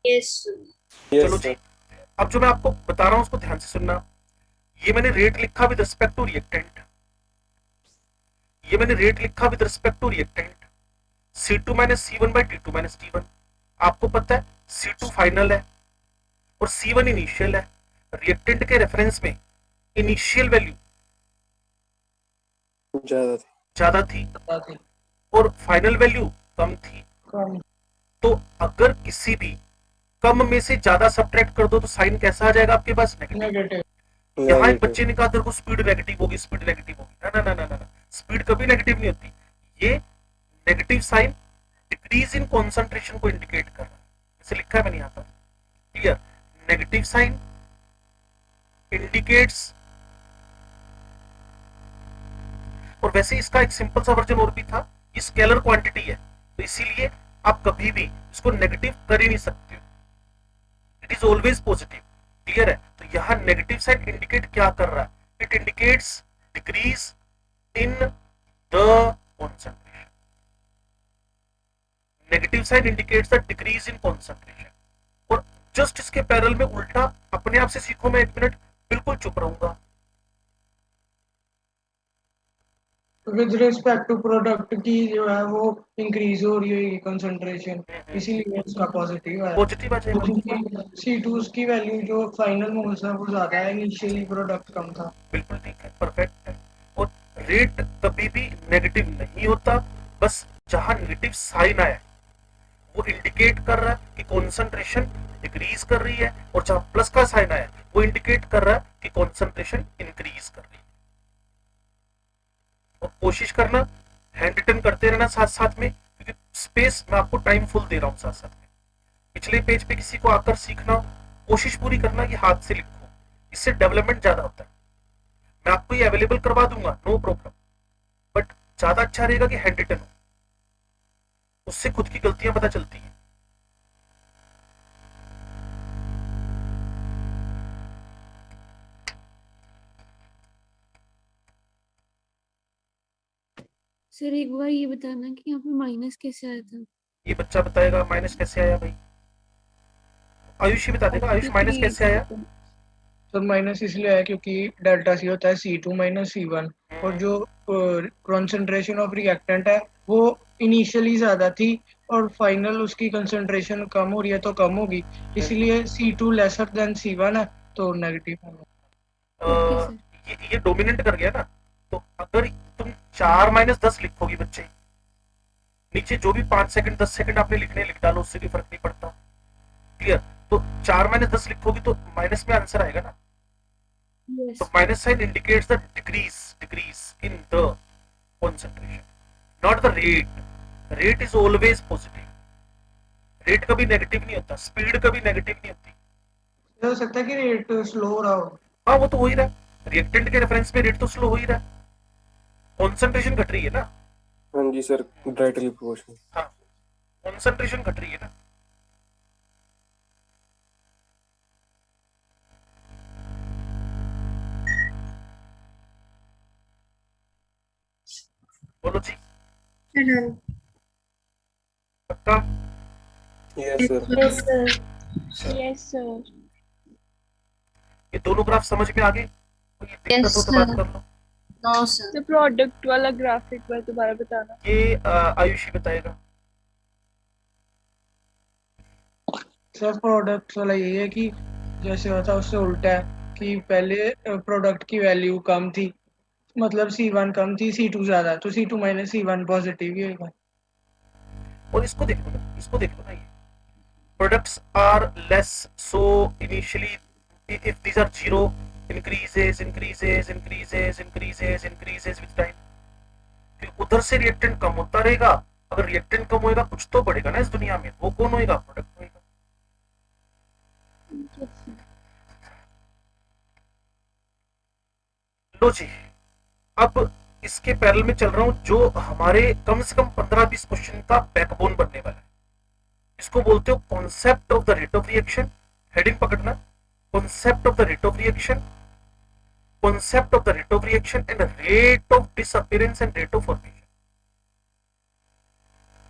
Yes. चलो यस जी, सर। अब जो मैं आपको बता रहा हूं उसको ध्यान से सुनना। ये मैंने रेट लिखा विद रिस्पेक्ट टू रिएक्टेंट, ये मैंने रेट लिखा with respect to reactant. C2 minus C1 by T2 minus T1। आपको पता है C2 फाइनल है और C1 इनिशियल है। रिएक्टेंट के रेफरेंस में इनिशियल वैल्यू ज्यादा थी। ज्यादा थी पता थी और फाइनल वैल्यू कम थी। कम। तो अगर किसी भी कम में से ज्यादा सब्ट्रैक्ट कर दो तो साइन कैसा आ जाएगा आपके पास? नेगेटिव। नेगेटिव। यहाँ एक बच्चे ने कहा तेरे को स्पीड नेगेटिव होगी, स्पीड नेगेटिव होगी। ना ना ना ना ना, स्पीड कभी नेगेटिव नहीं होती। ये negative sign decrease in concentration को इंडिकेट कर रहा है, जैसे लिखा है मैंने यहाँ पर। क्लियर? नेगेटिव साइन इंडिकेट्स, और वैसे इसका एक सिंपल सा वर्जन और भी था, ये स्केलर क्वांटिटी है, तो इसीलिए आप कभी भी इसको नेगेटिव कर ही नहीं सकते, it is always positive. Clear है? तो यहाँ नेगेटिव साइन इंडिकेट क्या कर रहा है? It indicates decrease in the concentration. Negative sign indicates the decrease in concentration. और जस्ट इसके पैरेलल में उल्टा, अपने आप से सीखो, मैं 1 मिनट बिल्कुल चुप रहूंगा। विद रिस्पेक्ट टू प्रोडक्ट की जो है वो इंक्रीज हो रही है कंसंट्रेशन, इसीलिए उसका पॉजिटिव है। पॉजिटिव आ जाएगा। C2 की वैल्यू जो फाइनल मोल्स है वो ज्यादा है, इनिशियली प्रोडक्ट कम था। बिल्कुल ठीक है, परफेक्ट है। और रेट कभी भी नेगेटिव नहीं होता, बस जहां नेगेटिव साइन आया वो इंडिकेट कर रहा है कि कॉन्सेंट्रेशन डिक्रीज कर रही है, और जहां प्लस का साइन आया वो इंडिकेट कर रहा है कि कॉन्सेंट्रेशन इंक्रीज कर रही है। और कोशिश करना हैंड रिटन करते रहना साथ साथ में, क्योंकि स्पेस मैं आपको टाइम फुल दे रहा हूं साथ साथ में। पिछले पेज पे किसी को आकर सीखना, कोशिश पूरी करना कि हाथ से लिखो, इससे डेवलपमेंट ज्यादा होता है। मैं आपको ये अवेलेबल करवा दूंगा, नो प्रॉब्लम, बट ज्यादा अच्छा रहेगा कि हैंड रिटन हो, उससे खुद की गलतियां पता चलती हैं। सर एक बार ये बताना कि यहाँ पे माइनस कैसे आया था? ये बच्चा बताएगा माइनस कैसे आया भाई। आयुष ही बता देगा, आयुष माइनस कैसे आया? तो माइनस इसलिए आया क्योंकि डेल्टा C होता है C2 माइनस C1, और जो कंसंट्रेशन ऑफ रिएक्टेंट है वो इनिशियली ज्यादा थी और फाइनल उसकी कंसंट्रेशन कम हो रही है तो कम होगी, इसलिए C2 लेसर देन C1 है तो नेगेटिव होगा। ओके ये डोमिनेंट कर गया ना। तो अगर तुम 4 माइनस 10 लिखोगी बच्चे, नीचे जो भी 5 सेकंड 10 सेकंड आपने लिखने लिख डालो, उससे भी फर्क नहीं पड़ता। क्लियर? तो 4 माइनस 10 लिखोगी तो माइनस में आंसर आएगा ना। Yes So minus sign indicates the decrease in the concentration, not the rate. Rate is always positive. Rate कभी नेगेटिव नहीं होता, स्पीड कभी नेगेटिव नहीं होती। हो सकता है कि रेट स्लो हो रहा हो। हाँ, वो तो हो ही रहा है, रिएक्टेंट के रेफरेंस में रेट तो स्लो हो ही रहा है, कॉन्सेंट्रेशन घट रही है ना। हाँ जी सर, डायरेक्टली प्रोपोर्शनल। हाँ, कॉन्सेंट्रेशन घट रही है ना। बोलो जी, पक्का? Yes sir. Yes, sir. Yes, sir. ये दोनों ग्राफ समझ में आ गए? कोई दिक्कत हो तो बात कर लो। No, sir. The product वाला ग्राफिक पर दोबारा बताना। ये आयुषी बताएगा। सर प्रोडक्ट वाला ये है कि जैसे होता है उससे उल्टा है कि पहले प्रोडक्ट की वैल्यू कम थी, मतलब C1 कम थी, C2 ज्यादा, तो C2 माइनस C1 पॉजिटिव ही होगा। और इसको देख लो ना, इसको देख लो ना, ये products are less, so initially if these are zero, increases with time, फिर उधर से रिएक्टेंट कम होता रहेगा। अगर रिएक्टेंट कम होएगा कुछ तो बढ़ेगा ना इस दुनिया में, वो कौन होएगा? प्रोडक्ट होएगा। लो जी, अब इसके पैरेलल में चल रहा हूं जो हमारे कम से कम 15-20 क्वेश्चन का बैकबोन बनने वाला है। इसको बोलते हो concept of the rate of reaction. Heading पकड़ना, concept of the rate of reaction, concept of the rate of reaction and rate of disappearance and rate of formation.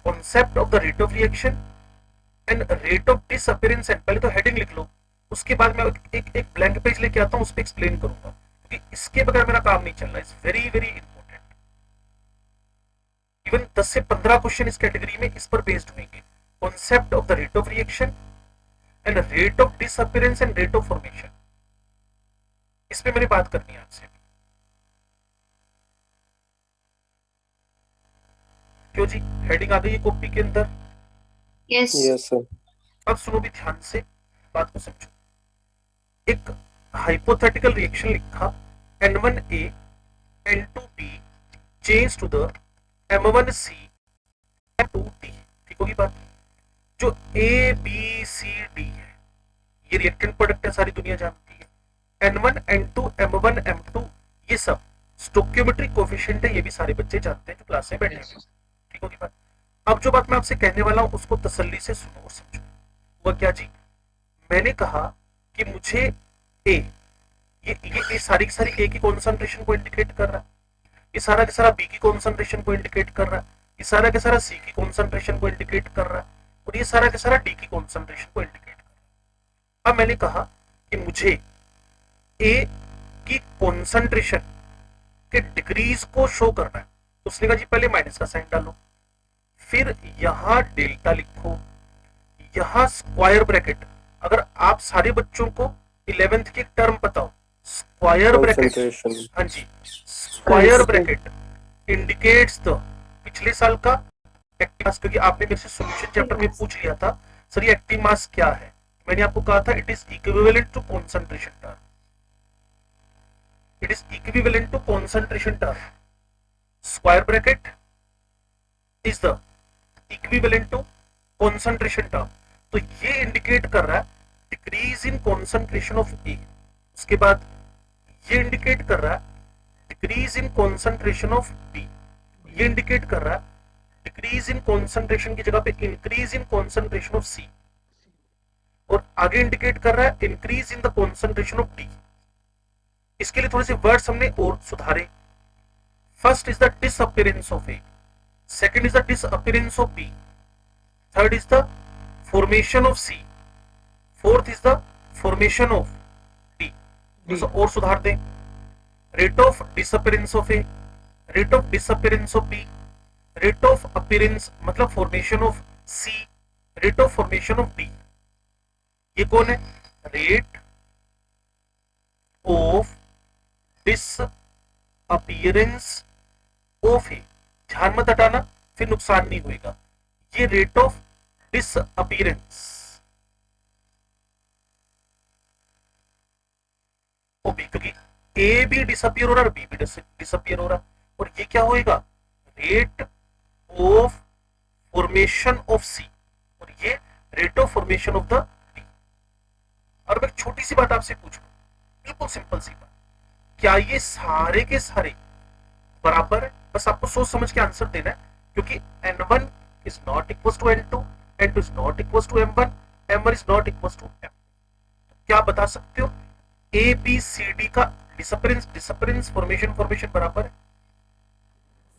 Concept of the rate of reaction and rate of disappearance and, पहले तो heading लिख लो, उसके बाद मैं एक blank page लेके आता हूं, उस पर एक्सप्लेन करूंगा, क्योंकि इसके बगैर मेरा काम नहीं चल रहा है। It's very very important. Even 10 से 15 क्वेश्चन इस कैटेगरी में इस पर बेस्ड होंगे। Concept of the rate of reaction and rate of disappearance and rate of formation, इस पे मैंने बात करनी है आपसे। क्यों जी, हेडिंग आ गई है कॉपी के अंदर? Yes. Yes sir. अब सुनो भी ध्यान से, बात को समझो। एक हाइपोथेटिकल रिएक्शन लिखा, N1A N2B change to the M1C M2D, ठीक होगी बात? जो ABCD है ये रिएक्टेंट प्रोडक्ट है, सारी दुनिया जानती है। N1 N2 M1 M2 ये सब स्टोइकियोमेट्रिक कोएफिशिएंट है, ये भी सारे बच्चे जानते हैं जो क्लास में बैठे हैं, ठीक होगी बात? अब जो बात मैं आपसे कहने वाला हूं उसको तसल्ली से सुनो और समझो। वो क्या जी, मैंने कहा कि मुझे A, ये सारी की सारी A की कॉन्सेंट्रेशन को इंडिकेट कर रहा है, ये सारा का सारा B की कॉन्सेंट्रेशन को इंडिकेट कर रहा है, ये सारा का सारा C की कॉन्सेंट्रेशन को इंडिकेट कर रहा है, और ये सारा का सारा D की कॉन्सेंट्रेशन को इंडिकेट कर रहा है। अब मैंने कहा कि मुझे A की कॉन्सेंट्रेशन के डिग्रीज को शो करना है, तो उसने कहा जी पहले माइनस का साइन डालो, फिर यहां डेल्टा लिखो, यहां स्क्वायर ब्रैकेट। अगर आप सारे बच्चों को 11th की टर्म पता हो, स्क्वायर ब्रैकेट, हाँ जी, स्क्वायर ब्रैकेट इंडिकेट्स द पिछले साल का एक्टिव मास, क्योंकि आपने मेरे से सॉल्यूशन चैप्टर में पूछ लिया था सर ये एक्टिव मास क्या है, मैंने आपको कहा था it is equivalent to concentration term, it is equivalent to concentration term. Square bracket is the equivalent to concentration term, तो ये इंडिकेट कर रहा है decrease in concentration of A. उसके बाद ये इंडिकेट कर रहा है decrease in concentration of B, ये इंडिकेट कर रहा है डिक्रीज इन कॉन्सेंट्रेशन की जगह पे increase in concentration of C, और आगे इंडिकेट कर रहा है increase in the concentration of D. इसके लिए थोड़े से वर्ड्स हमने और सुधारे। First is the disappearance of A, second is the disappearance of B, third is the formation of C, fourth is the formation of D. और सुधार दें, rate of disappearance of A, rate of disappearance of B, rate of appearance मतलब formation of C, rate of formation of D. ये कौन है? Rate of disappearance of ए, ध्यान मत हटाना फिर नुकसान नहीं होगा। ये rate of disappearance of B, क्योंकि ए भी डिसअपीयर हो रहा है और बी भी डिसअपीयर हो रहा है, और ये क्या होएगा? Rate of formation of C, और ये rate of formation of the B. और मैं एक छोटी सी बात आपसे पूछूं, बिल्कुल सिंपल सी बात, क्या ये सारे के सारे बराबर है? बस आपको सोच समझ के आंसर देना है, क्योंकि n1 is not equals to n2, n2 is not equals to m1, m1 is not equals to m। क्या बता सकते हो a b c d का डिसअपीयरेंस फॉर्मेशन बराबर है?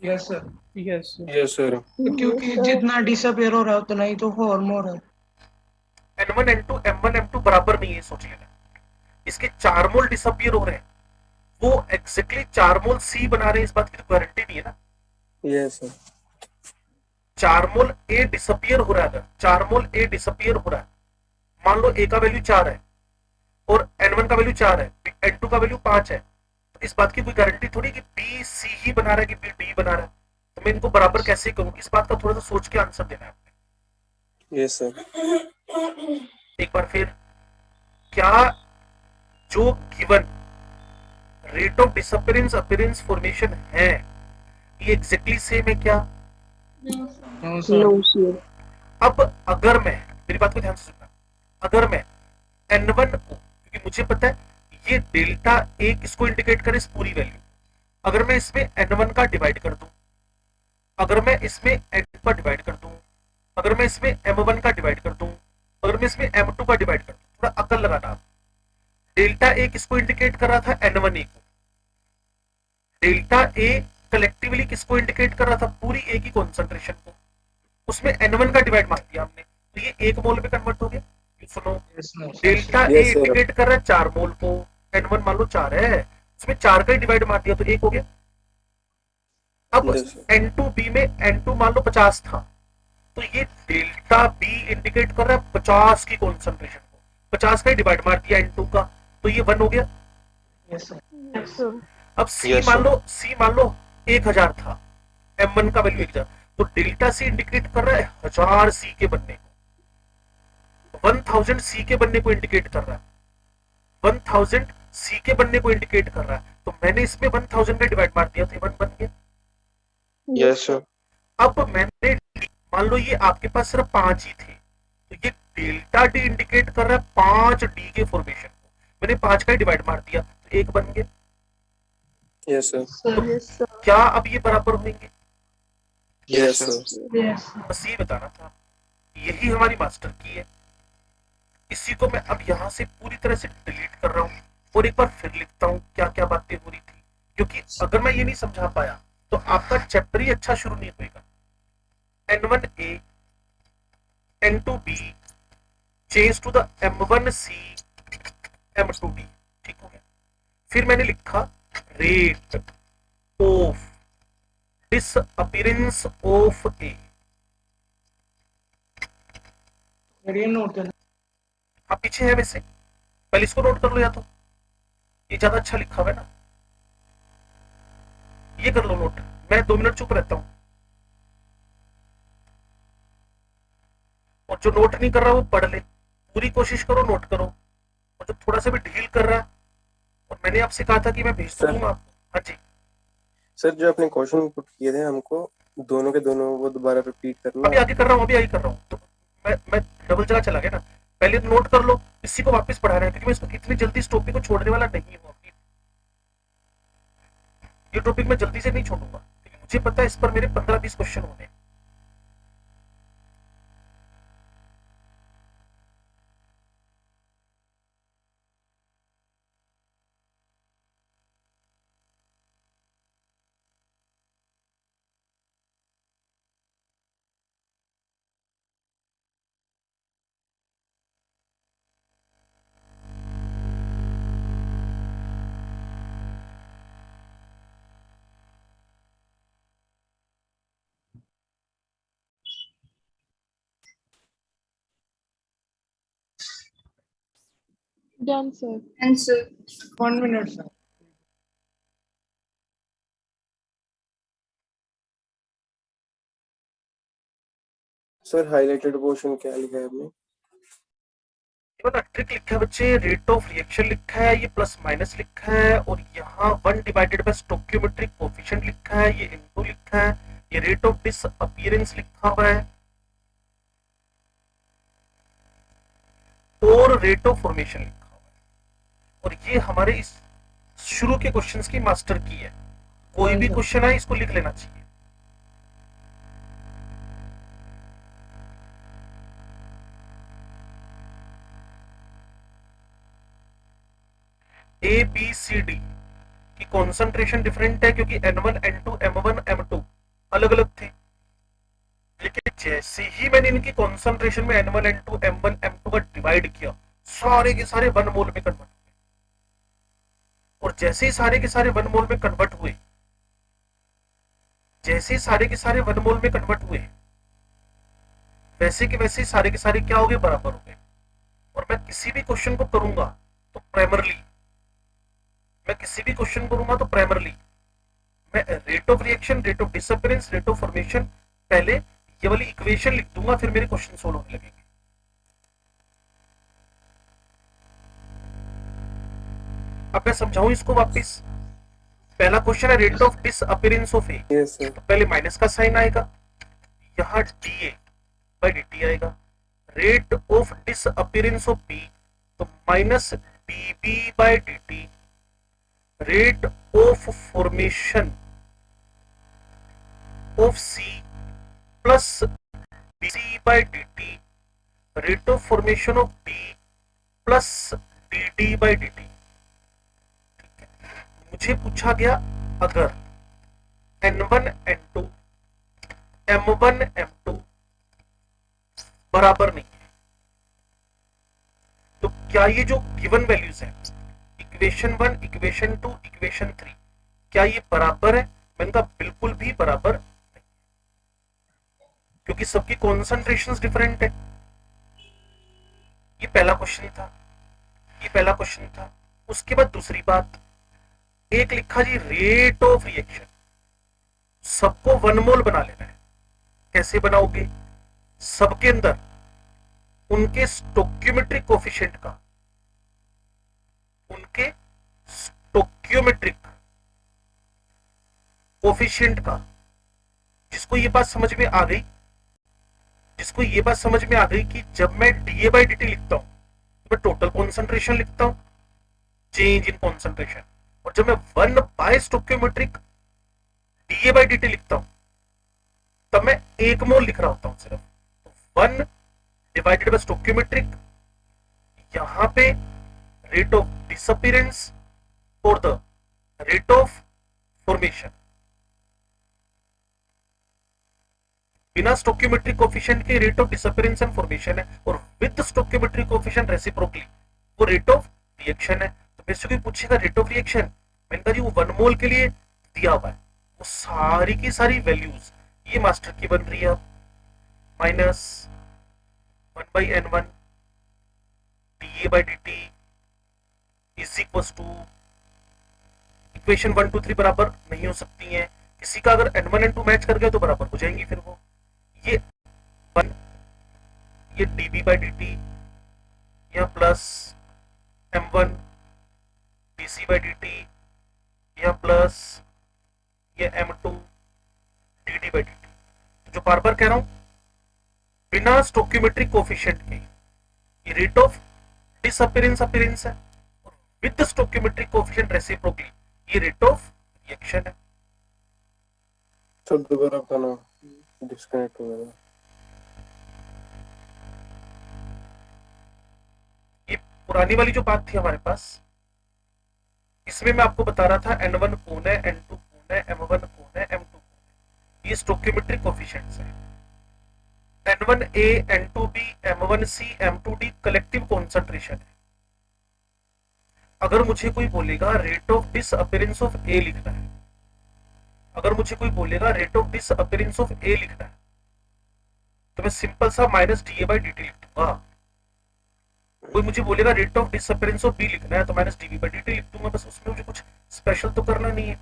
Yes sir. Yes sir. क्योंकि जितना डिसअपीयर हो रहा है उतना ही तो फॉर्म हो रहा है। n1 n2 m1 m2 बराबर नहीं है, सोच लेना। इसके 4 मोल डिसअपीयर हो रहे हैं, वो एग्जैक्टली 4 मोल सी बना रहे हैं, इस बात की तो गारंटी नहीं है ना। Yes sir. 4 मोल ए डिसअपियर हो रहा है, अगर 4 मोल ए डिसअपियर हो रहा है, मान लो ए का वैल्यू 4 है और N1 का वैल्यू 4 है, N2 का वैल्यू 5 है, तो इस बात की कोई गारंटी थोड़ी कि बी सी ही बना रहा है कि बी डी बना रहा है। तो मैं इनको बराबर कैसे करूं, इस बात का थोड़ा सा सोच के आंसर देना है आपने। Yes sir. एक बार फिर, क्या जो given rate of disappearance appearance formation है ये एग्जैक्टली सेम है क्या? No sir. No, sir. अब अगर मैं, मेरी बात को ध्यान से सुनना, अगर मैं N1 को, क्योंकि मुझे पता है ये डेल्टा ए किसको इंडिकेट करे, इस पूरी वैल्यू, अगर मैं इसमें N1 का डिवाइड कर दूं, अगर मैं इसमें N2 का डिवाइड कर दूं, अगर मैं इसमें M1 का डिवाइड कर दूं, अगर मैं इसमें M2 का डिवाइड कर दूं, थोड़ा अकल लगाना आप। डेल्टा ए किसको इंडिकेट कर रहा था? N1 ए को। डेल्टा ए कलेक्टिवली किसको इंडिकेट कर रहा था? पूरी ए की कॉन्सेंट्रेशन को। उसमें N1 का डिवाइड मार दिया हमने, तो ये 1 मोल में कन्वर्ट हो गया। सुनो, delta A Yes, sir. Indicate कर रहा है 4 मोल को, N1 मान लो 4 है, उसमें 4 का ही डिवाइड मार दिया तो 1 हो गया। अब Yes, sir. N2B में N2 मान लो 50 था, तो ये डेल्टा बी इंडिकेट कर रहा है 50 की कॉन्सेंट्रेशन को, 50 का ही डिवाइड मार दिया N2 का, तो ये 1 हो गया। Yes sir. Yes, sir. अब C Yes, मान sir. लो, C मान लो 1000 था, M1 का वैल्यू 1000, तो डेल्टा C इंडिकेट कर रहा है 1000 C के बनने को, 1000 C के बनने को इंडिकेट कर रहा है, 1000 C के बनने को इंडिकेट कर रहा है, तो मैंने इसमें 1000 का डिवाइड मार दिया तो 1 बन गया। Yes, sir. अब मैंने, मान लो ये आपके पास सिर्फ 5 ही थे, तो ये डेल्टा डी इंडिकेट कर रहा है 5 डी के फॉर्मेशन को, मैंने 5 का ही डिवाइड मार दिया तो 1 बन गया। Yes sir. Yes, sir. क्या अब ये बराबर होंगे? Yes sir. यस। बस ये बताना था, यही हमारी मास्टर की है। इसी को मैं अब यहाँ से पूरी तरह से डिलीट कर रहा हूँ और एक बार फिर लिखता हूँ क्या क्या बातें हो रही थी, क्योंकि अगर मैं ये नहीं समझा पाया तो आपका चैप्टर ही अच्छा शुरू नहीं होगा। N1A N2B change to the M1C M2D, ठीक हो गया। फिर मैंने लिखा रेट ऑफ डिसअपीयरेंस ऑफ ए। ये नोट करना। आप पीछे है वैसे, पहले इसको नोट कर लो, या तो ये ज्यादा अच्छा लिखा हुआ है ना, ये कर लो नोट, मैं 2 मिनट चुप रहता हूं। और जो नोट नहीं कर रहा वो पढ़ ले, पूरी कोशिश करो नोट करो, और जो थोड़ा सा भी ढील कर रहा है, और मैंने आपसे कहा था कि मैं भेज तो सर। दूंगा आपको। हाँ जी, सर जो आपने क्वेश्चन पुट किए थे हमको दोनों के दोनों वो दोबारा रिपीट करना अभी आगे कर रहा हूँ, अभी आगे कर रहा हूँ, तो मैं डबल जगह चला गया ना। पहले तो नोट कर लो, इसी को वापस पढ़ाना है, क्योंकि मैं इसको इतनी जल्दी इस टॉपिक को छोड़ने वाला नहीं हूँ। अपनी ये टॉपिक मैं जल्दी से नहीं छोड़ूंगा, क्योंकि मुझे पता है इस पर मेरे 15-20 क्वेश्चन होने हैं। Done, sir. Answer. 1 minute sir. Sir highlighted portion क्या लिखा है आपने? ट्रिक लिखा है बच्चे, रेट ऑफ रिएक्शन लिखा है, ये प्लस माइनस लिखा है, और यहाँ 1 डिवाइडेड बाय स्टोइकियोमेट्रिक कोएफिशिएंट लिखा है, ये इनटू लिखा है, ये रेट ऑफ डिसअपीयरेंस लिखा हुआ है, और रेट ऑफ फॉर्मेशन लिखा हुआ है। और ये हमारे इस शुरू के क्वेश्चंस की मास्टर की है। कोई भी क्वेश्चन है इसको लिख लेना चाहिए। ए बी सी डी की कॉन्सेंट्रेशन डिफरेंट है, क्योंकि N1 N2 M1 M2 अलग अलग थे, लेकिन जैसे ही मैंने इनकी कॉन्सेंट्रेशन में N1 N2 M1 M2 का डिवाइड किया, सारे के सारे 1 मोल में कन्वर्ट हो गए। और जैसे ही सारे के सारे 1 मोल में कन्वर्ट हुए, जैसे ही सारे के सारे 1 मोल में कन्वर्ट हुए, वैसे के वैसे ही सारे के सारे क्या हो गए, बराबर हो गए। और मैं किसी भी क्वेश्चन को करूंगा तो प्राइमरली, मैं किसी भी क्वेश्चन करूंगा तो प्राइमरली मैं rate of reaction, rate of disappearance, rate of formation, पहले ये वाली इक्वेशन लिख दूंगा, फिर मेरे क्वेश्चन सोल्व होने लगेंगे। अब मैं समझाऊं इसको वापस। पहला क्वेश्चन है rate of disappearance of A, yes sir. तो पहले माइनस का साइन आएगा, यहां D A by D T आएगा। Rate of disappearance of B, तो minus D B by D T. Rate of formation of C plus B C by D T. Rate of formation of D plus D D by D T. मुझे पूछा गया अगर N1 N2 M1 M2 बराबर नहीं है, तो क्या ये जो गिवन वैल्यूज है, इक्वेशन 1, इक्वेशन 2, इक्वेशन 3, क्या ये बराबर है? मैंने कहा बिल्कुल भी बराबर नहीं, क्योंकि सबकी कॉन्सेंट्रेशंस डिफरेंट है। ये पहला क्वेश्चन था, ये पहला क्वेश्चन था। उसके बाद दूसरी बात, एक लिखा जी रेट ऑफ रिएक्शन, सबको 1 मोल बना लेना है। कैसे बनाओगे? सबके अंदर उनके स्टोक्योमेट्रिक कोफिशिएंट का, उनके स्टोक्योमेट्रिक कोफिशिएंट का, जिसको ये बात समझ में आ गई, जिसको ये बात समझ में आ गई कि जब मैं डीए बाई डी टी लिखता हूं तो मैं टोटल कॉन्सेंट्रेशन लिखता हूं, चेंज इन कॉन्सेंट्रेशन, और जब मैं 1 by stoichiometric DA by D T लिखता हूं तब मैं 1 मोल लिख रहा होता हूं सिर्फ। 1 डिवाइडेड बाय स्टोक्योमेट्रिक, यहां पे रेट ऑफ डिसअपीयरेंस और द रेट ऑफ फॉर्मेशन। बिना स्टोक्योमेट्रिक कोफिशिएंट के rate of disappearance and formation है, और विद स्टोक्योमेट्रिक कोफिशिएंट रेसिप्रोकली वो रेट ऑफ रिएक्शन है। तो मेरे से कोई पूछेगा रेट ऑफ रिएक्शन, मैंने कहा जी वो 1 मोल के लिए दिया हुआ है, वो सारी की सारी वैल्यूज ये मास्टर की बन रही है। Minus 1 by N1 dA by dt is equals to, equation 1 2 3 बराबर नहीं हो सकती हैं, किसी का अगर N1 N2 मैच कर गया तो बराबर हो जाएंगी फिर वो। ये 1, ये dB बाई dt, यह plus M1 dC by dt, यह प्लस ये M2 dd बाई dt। तो जो बार बार कह रहा हूं, बिना स्टोक्योमेट्रिक कोफिशिएंट के ये रेट ऑफ डिसअपीयरेंस अपीयरेंस है, और विद स्टोक्योमेट्रिक कोफिशिएंट रेसिप्रोकली ये रेट ऑफ रिएक्शन है। सर दोबारा बताना, डिस्कनेक्ट हो गया। ये पुरानी वाली जो बात थी हमारे पास, इसमें मैं आपको बता रहा था N1 कौन है, N2 कौन है, M1 कौन है, M2 कौन है, ये स्टोक्योमेट्रिक कोफिशिएंट्स हैं। N1A, N2B, M1C, M2D collective concentration है। अगर मुझे कोई बोलेगा rate of disappearance of A लिखना है, अगर मुझे कोई बोलेगा rate of disappearance of A लिखना है, तो मैं सिंपल सा माइनस डीए बाई dt लिख दूंगा। कोई मुझे बोलेगा rate of disappearance of B लिखना है, तो माइनस dB बाई dt लिख दूंगा, बस उसमें मुझे कुछ स्पेशल तो करना नहीं है।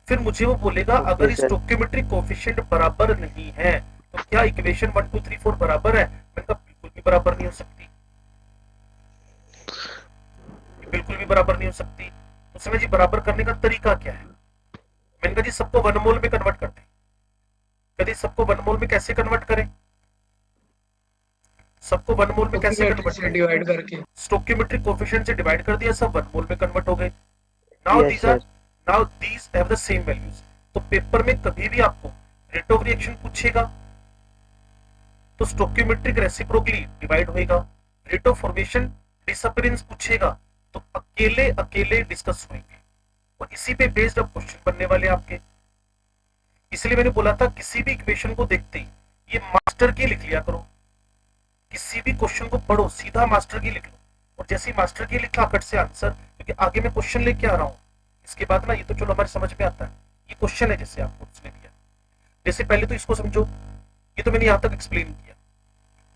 फिर मुझे वो बोलेगा अगर स्टोक्योमेट्रिक कोफिशिएंट बराबर नहीं है तो क्या इक्वेशन 1 2 3 4 बराबर है? मैंने कहा बिल्कुल भी बराबर नहीं हो सकती, बिल्कुल भी बराबर नहीं हो सकती। तो समझ जी बराबर करने का तरीका क्या है? मैंने कहा जी सबको 1 मोल में कन्वर्ट कर दें। कभी सबको 1 मोल में कैसे कन्वर्ट करें? सबको 1 मोल में कैसे कन्वर्ट करें? डिवाइड करके स्टोक्योमेट्रिक कोफिशिएंट से डिवाइड कर दिया, सब 1 मोल में कन्वर्ट हो गए। Now Yes, these are, sir. Now these have the same values. तो पेपर में कभी भी आपको रेट ऑफ रिएक्शन पूछेगा तो स्टोक्योमेट्रिक रेसिप्रोकली डिवाइड होएगा। रेट ऑफ फॉर्मेशन डिसअपीयरेंस पूछेगा तो अकेले अकेले डिस्कस होंगे, और इसी पे बेस्ड अब क्वेश्चन बनने वाले आपके। इसलिए मैंने बोला था किसी भी इक्वेशन को देखते ही ये मास्टर की लिख लिया करो, किसी भी क्वेश्चन को पढ़ो सीधा मास्टर की लिख लो, और जैसे ही मास्टर की लिखा कट से आंसर, क्योंकि आगे मैं क्वेश्चन लेके आ रहा हूँ इसके बाद ना, ये तो चलो हमारे समझ में आता है, ये क्वेश्चन है जैसे आपको उसने दिया, जैसे पहले तो इसको समझो, ये तो मैंने यहाँ तक एक्सप्लेन किया,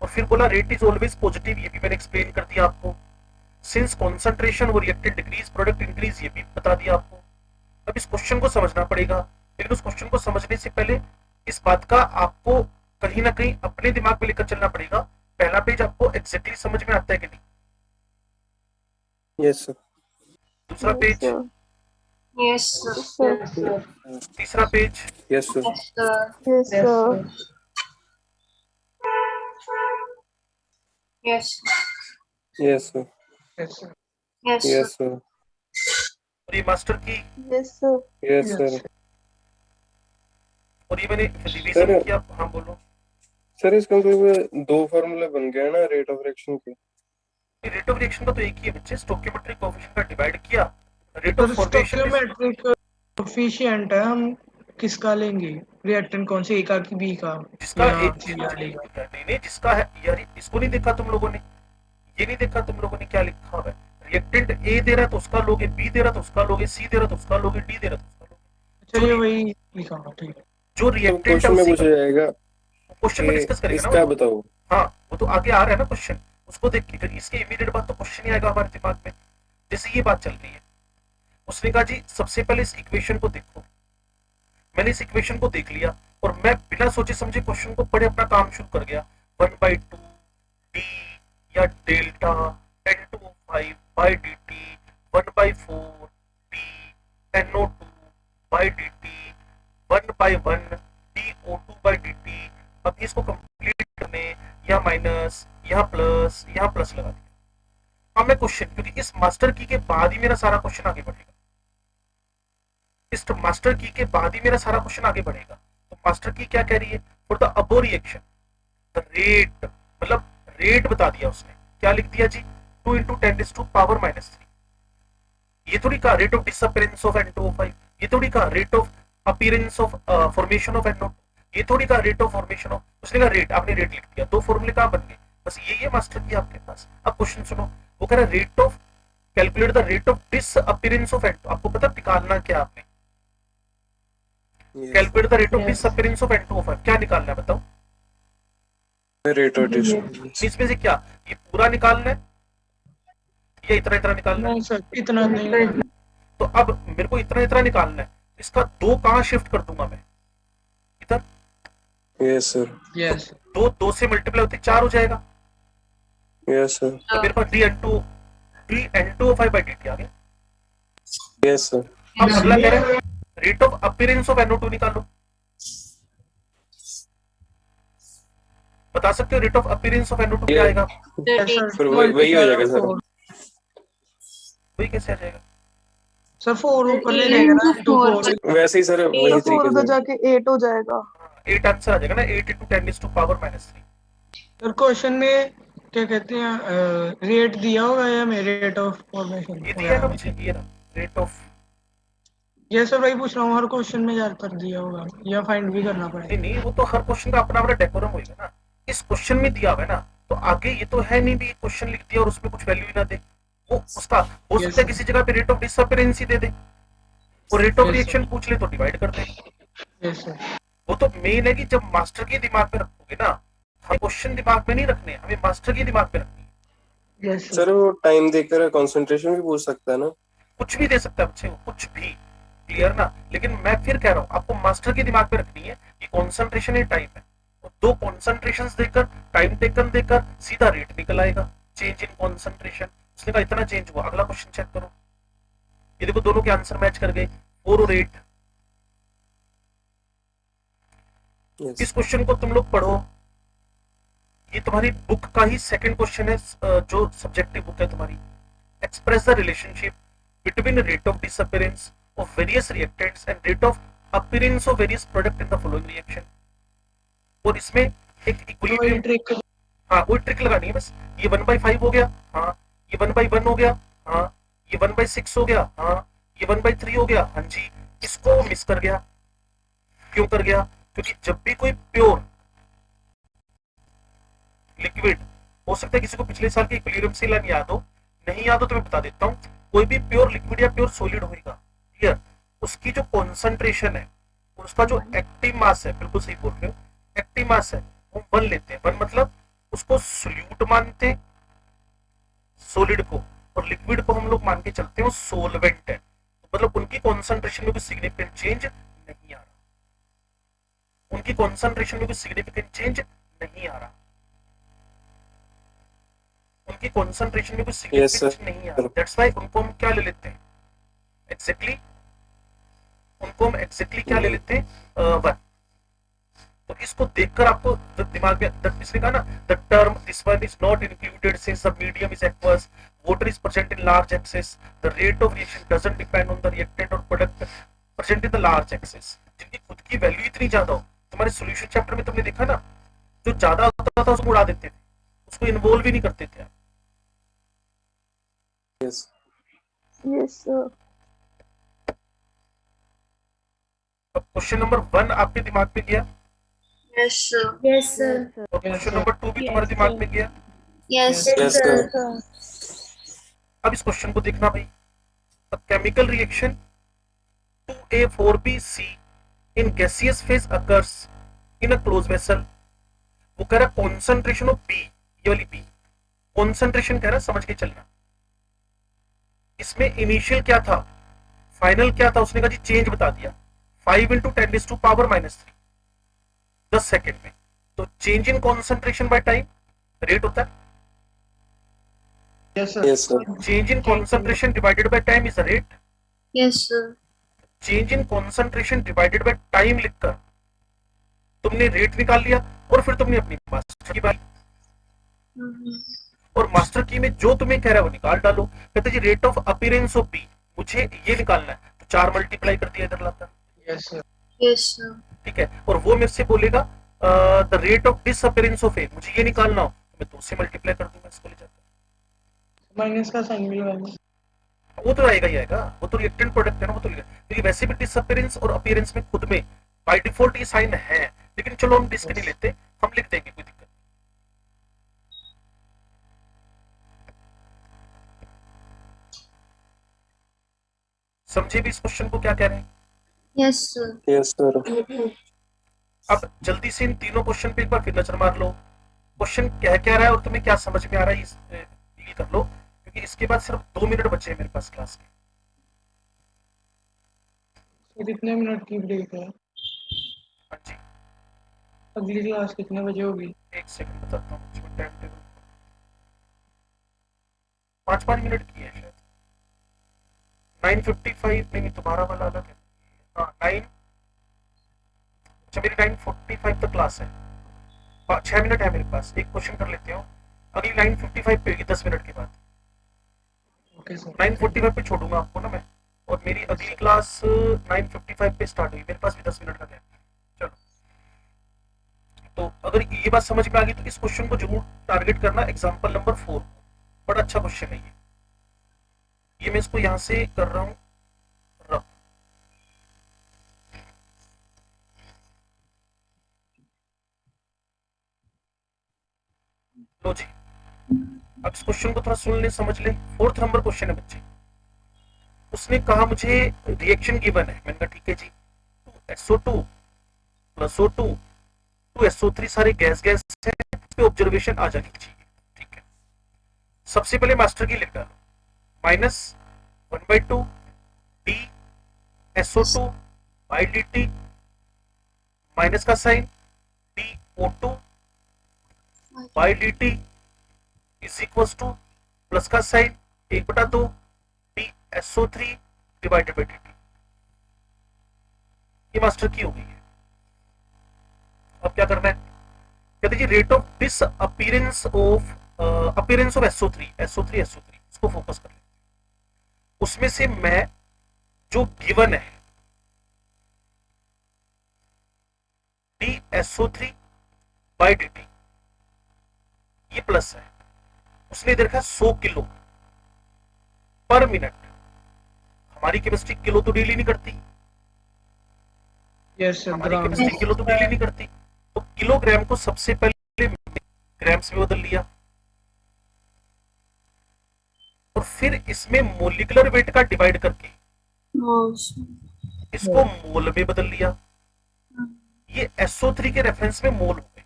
और फिर बोला रेट इज ऑलवेज पॉजिटिव, ये भी मैंने एक्सप्लेन कर दिया आपको, सिंस कॉन्सेंट्रेशन और रिएक्टेंट डिक्रीज प्रोडक्ट इंक्रीज, ये भी बता दिया आपको। अब इस क्वेश्चन को समझना पड़ेगा, लेकिन उस क्वेश्चन को समझने से पहले इस बात का आपको कहीं ना कहीं अपने दिमाग में लेकर चलना पड़ेगा, पहला पेज आपको एग्जैक्टली समझ में आता है कि नहीं, यस सर, दूसरा पेज, Yes, sir. तीसरा page, yes sir, Yes, sir. Yes, sir. Yes. Yes sir, Yes, sir. Yes, yes sir. Sir, और ये मास्टर की, Yes, sir. Yes Yes. Sir. और ये मैंने सर। रिवीजन किया। हाँ बोलो। सर इसका मतलब दो फॉर्मूले बन गए ना रेट ऑफ रिएक्शन के। रेट ऑफ रिएक्शन का तो एक ही है बच्चे, स्टोइकियोमेट्रिक कोएफिशिएंट का डिवाइड किया, रेट तो ऑफ फॉर्मेशन स्टोइकियोमेट्रिक कोफिशिएंट है, हम किसका लेंगे, रिएक्टेंट कौन से, ए का कि बी का? जिसका या एक C वाले का? नहीं जिसका है यार, इसको नहीं देखा तुम लोगों ने, ये नहीं देखा तुम लोगों ने क्या लिखा हुआ है, रिएक्टेंट ए दे रहा है तो उसका लोगे, बी दे रहा है तो उसका लोगे, सी दे रहा है तो उसका लोगे, डी दे रहा है तो उसका लोगे। चलिए वही लिखा हुआ, ठीक है। जो तो रिएक्टेंट क्वेश्चन है में उसी पूछा का जाएगा क्वेश्चन में कि डिस्कस करेंगे इसका ना, बताओ। हाँ वो तो आगे आ रहा है ना क्वेश्चन, उसको देख के फिर इसके इमीडिएट बाद तो क्वेश्चन ही आएगा हमारे दिमाग में। जैसे ये बात चल रही है, उसने कहा जी सबसे पहले इस इक्वेशन को देखो, मैंने इस इक्वेशन को देख लिया और मैं बिना सोचे समझे क्वेश्चन को पढ़े अपना काम शुरू कर गया, 1/2 डी या delta N2O5 by dt 1/4 D NO2 by dt 1/1 DO2 by dt। अब इसको कंप्लीट करने यहाँ माइनस, यहाँ प्लस, यहाँ प्लस लगा दिया। अब मैं क्वेश्चन, क्योंकि इस मास्टर की के बाद ही मेरा सारा क्वेश्चन आगे बढ़ेगा, इस मास्टर की के बाद ही मेरा सारा क्वेश्चन आगे बढ़ेगा। तो मास्टर की क्या कह रही है, for the above reaction the rate, मतलब रेट बता दिया उसने, क्या लिख दिया जी 2 × 10⁻⁻3। ये थोड़ी कहा rate of disappearance of N2O5, ये थोड़ी कहा rate of appearance of formation of NO2, ये थोड़ी कहा रेट ऑफ फॉर्मेशन ऑफ, उसने कहा रेट, आपने रेट लिख दिया, दो फॉर्मूले कहां बन गए, बस ये मास्टर की आपके पास। अब क्वेश्चन सुनो, वो कह रहा है rate of, calculate the rate of disappearance of N2, आपको पता निकालना क्या आपने, calculate the rate of disappearance of N2O5, क्या निकालना है बताओ, रेट ऑफ डिसअपीयरेंस इसमें से क्या, ये पूरा निकालना है या इतना इतना निकालना है? नहीं सर, इतना नहीं। तो अब मेरे को इतना इतना निकालना है, इसका दो कहां शिफ्ट कर दूंगा मैं, इधर, यस सर, यस दो से मल्टीप्लाई होते 4 हो जाएगा, यस सर, तो मेरे पास DN2O5 बाय dt आ गया। Yes sir. अब अगला कह रहा है rate of appearance of NO2 निकालो, बता सकते हो rate of appearance of NO2 क्या आएगा, फिर वही हो जाएगा सर, वही कैसे आ जाएगा, सर 4 ऊपर ले जाएगा ना, 2 वैसे ही सर वही तो 4 तरीके उधर से। जाके 8 हो जाएगा। 8 आंसर आ जाएगा ना, 8 × 10⁻⁻3। सर क्वेश्चन में क्या कहते हैं, रेट दिया होगा या हमें रेट ऑफ फॉर्मेशन? ये दिया है ना मुझे, ये ना रेट ऑफ, ये सर वही पूछ रहा हूँ, हर क्वेश्चन में ज्यादातर दिया होगा या फाइंड भी करना पड़ेगा? नहीं वो तो हर क्वेश्चन का अपना अपना डेकोरम होगा ना, इस क्वेश्चन में दिया हुआ है ना, तो आगे ये तो है नहीं भी क्वेश्चन लिख दिया और उसमें कुछ वैल्यू ही ना दे, वो उसका हो Yes, सकता है sir. किसी जगह पे रेट ऑफ डिसअपीयरेंस ही दे दे, और रेट ऑफ Yes, रिएक्शन पूछ ले तो डिवाइड कर दे। यस सर, वो तो मेन है कि जब मास्टर के दिमाग में रखोगे ना, हमें क्वेश्चन दिमाग में नहीं रखने, हमें मास्टर के दिमाग में रखनी है। यस सर वो टाइम देखकर कंसंट्रेशन भी पूछ सकता है ना? कुछ भी दे सकता है बच्चे को, कुछ भी, क्लियर ना, लेकिन मैं फिर कह रहा हूँ आपको मास्टर के दिमाग में रखनी है कि कॉन्सेंट्रेशन है, टाइम है, और दो कॉन्सेंट्रेशंस देकर, टाइम टेकन देकर सीधा रेट निकल आएगा, चेंज इन कॉन्सेंट्रेशन। उसने कहा इतना चेंज हुआ, अगला क्वेश्चन चेक करो, ये देखो दोनों के आंसर मैच कर गए, 4 और 8। Yes. इस क्वेश्चन को तुम लोग पढ़ो, ये तुम्हारी बुक का ही सेकंड क्वेश्चन है, जो सब्जेक्टिव बुक है तुम्हारी, express the relationship between rate of disappearance of various reactants and rate of appearance of various product in the following reaction. और इसमें एक इक्विलिब्रियम, ट्रिक हाँ वही ट्रिक लगानी है बस, ये 1/5 हो गया, हाँ ये 1/1 हो गया, हाँ ये 1/6 हो गया, हाँ ये 1/3 हो गया, हाँ जी, इसको मिस कर गया। क्यों कर गया? क्योंकि जब भी कोई प्योर लिक्विड, हो सकता है किसी को पिछले साल के इक्विलिब्रियम से लाइन याद हो, नहीं याद हो तो मैं बता देता हूँ। कोई भी प्योर लिक्विड या प्योर सॉलिड होगा, क्लियर, उसकी जो कॉन्सेंट्रेशन है, उसका जो एक्टिव मास है, बिल्कुल सही बोल रहे हो, एक्टिव मास है वो 1 लेते हैं। 1 मतलब उसको सोल्यूट मानते हैं सॉलिड को, और लिक्विड को हम लोग मान के चलते हैं वो सोलवेंट है। तो मतलब उनकी कॉन्सेंट्रेशन में कोई सिग्निफिकेंट चेंज नहीं आ रहा, उनकी कॉन्सेंट्रेशन में कोई सिग्निफिकेंट चेंज नहीं आ रहा, उनकी कॉन्सेंट्रेशन में कोई सिग्निफिकेंट नहीं आ रहा। दैट्स व्हाई उनको हम क्या ले लेते हैं एग्जैक्टली, उनको हम एग्जैक्टली क्या ले लेते हैं 1। तो इसको देखकर आपको दिमाग में इसने कहा ना, the term this one is not included since the medium is aqueous, water is present in large excess, the rate of reaction doesn't depend on the reactant or product present in the large excess। जिनकी खुद की value इतनी ज्यादा हो, तुम्हारे solution chapter में तुमने देखा ना, जो ज्यादा होता था उसको उड़ा देते थे, उसको इन्वॉल्व ही नहीं करते थे। Yes. Yes, sir. अब क्वेश्चन नंबर 1 आपके दिमाग में गया, Yes, sir. Yes, sir. और क्वेश्चन नंबर 2 भी तुम्हारे दिमाग में गया। Yes, Yes, sir. sir. अब इस क्वेश्चन को देखना भाई, chemical reaction 2A4BC in gaseous phase occurs in a close vessel. वो कह रहा है कॉन्सेंट्रेशन ऑफ बी, ये वाली बी कॉन्सेंट्रेशन कह रहा है, समझ के चलना। इसमें इनिशियल क्या था, फाइनल क्या था, उसने कहा जी चेंज बता दिया, 5 × 10⁻³ 3 10 सेकेंड में। तो change in concentration by time rate होता है, Yes, sir. Yes, sir. Change in concentration divided by time is the rate. Yes, sir. Change in concentration divided by time लिखकर तुमने रेट निकाल लिया, और फिर तुमने अपनी मास्टर की बात, और मास्टर की में जो तुम्हें कह रहा है वो निकाल डालो। कहते जी rate of appearance of B, मुझे ये निकालना है, तो 4 मल्टीप्लाई कर दिया इधर लाकर, Yes, sir. Yes, sir. ठीक है। और वो मेरे से बोलेगा the rate of disappearance of A, मुझे ये निकालना हो, तो मैं 2 से मल्टीप्लाई कर दूंगा इसको ले जाकर, माइनस का साइन भी लगाएंगे। वो तो आएगा ही आएगा, वो तो रिएक्टेंट प्रोडक्ट है ना, वो तो क्योंकि वैसे भी डिसअपीयरेंस और अपीयरेंस में खुद में बाय डिफॉल्ट ये साइन है, लेकिन चलो हम रिस्क नहीं लेते, हम लिख देंगे, कोई दिक्कत नहीं। समझे भी इस क्वेश्चन को क्या कह रहे हैं? Yes, sir. Yes, sir. अब जल्दी से इन तीनों क्वेश्चन पे एक बार फिर नजर मार लो, क्वेश्चन क्या रहा है और तुम्हें क्या समझ में आ रहा है, डील कर लो, क्योंकि इसके बाद सिर्फ 2 मिनट बचे हैं मेरे पास क्लास के। तो कितने मिनट की ब्रेक है? हाँ जी, अगली क्लास कितने बजे होगी? 1 सेकंड बताता हूँ, इसमें टाइम टेबल 5-5 मिनट की है शायद। 9:55 नहीं, तुम्हारा वाला अलग है। हाँ 9, अच्छा मेरी 9:45 तक क्लास है, 6 मिनट है मेरे पास, एक क्वेश्चन कर लेते हो, अगली 9:55 पे होगी 10 मिनट के बाद। Okay sir. 9:45 पे छोड़ूंगा आपको ना मैं, और मेरी अगली क्लास 9:55 पे स्टार्ट हुई, मेरे पास भी 10 मिनट का गैप। चलो, तो अगर ये बात समझ में आ गई तो इस क्वेश्चन को जरूर टारगेट करना, एग्जांपल नंबर 4, बड़ा अच्छा क्वेश्चन है ये मैं इसको यहां से कर रहा हूं रफ। लो जी, अब इस क्वेश्चन को थोड़ा सुन ले, समझ ले। 4th नंबर क्वेश्चन है बच्चे, उसने कहा मुझे रिएक्शन गिवन है, मैंने कहा ठीक है जी, 2SO2 + O2 2SO3 सारे गैस है, इस पे ऑब्जर्वेशन आ जानी चाहिए, ठीक है। सबसे पहले मास्टर की लिख डालो, -1/2 DSO2 /dt, माइनस का sign DO2 /dt is equals to plus का sign 1/2 DSO3 divided by dt। ये मास्टर की हो गई है। अब क्या करना है, कहते जी rate of disappearance of SO3 इसको फोकस कर लेते हैं। उसमें से मैं जो गिवन है DSO3 /dt, ये प्लस है, उसने दे रखा 100 किलो पर मिनट। हमारी केमिस्ट्री किलो तो डील ही नहीं करती, यस सर। हमारी केमिस्ट्री किलो तो डील ही नहीं करती, तो किलोग्राम को सबसे पहले ग्राम्स में बदल लिया, और फिर इसमें मोलिकुलर वेट का डिवाइड करके इसको मोल में बदल लिया। ये SO3 के रेफरेंस में मोल हो गए।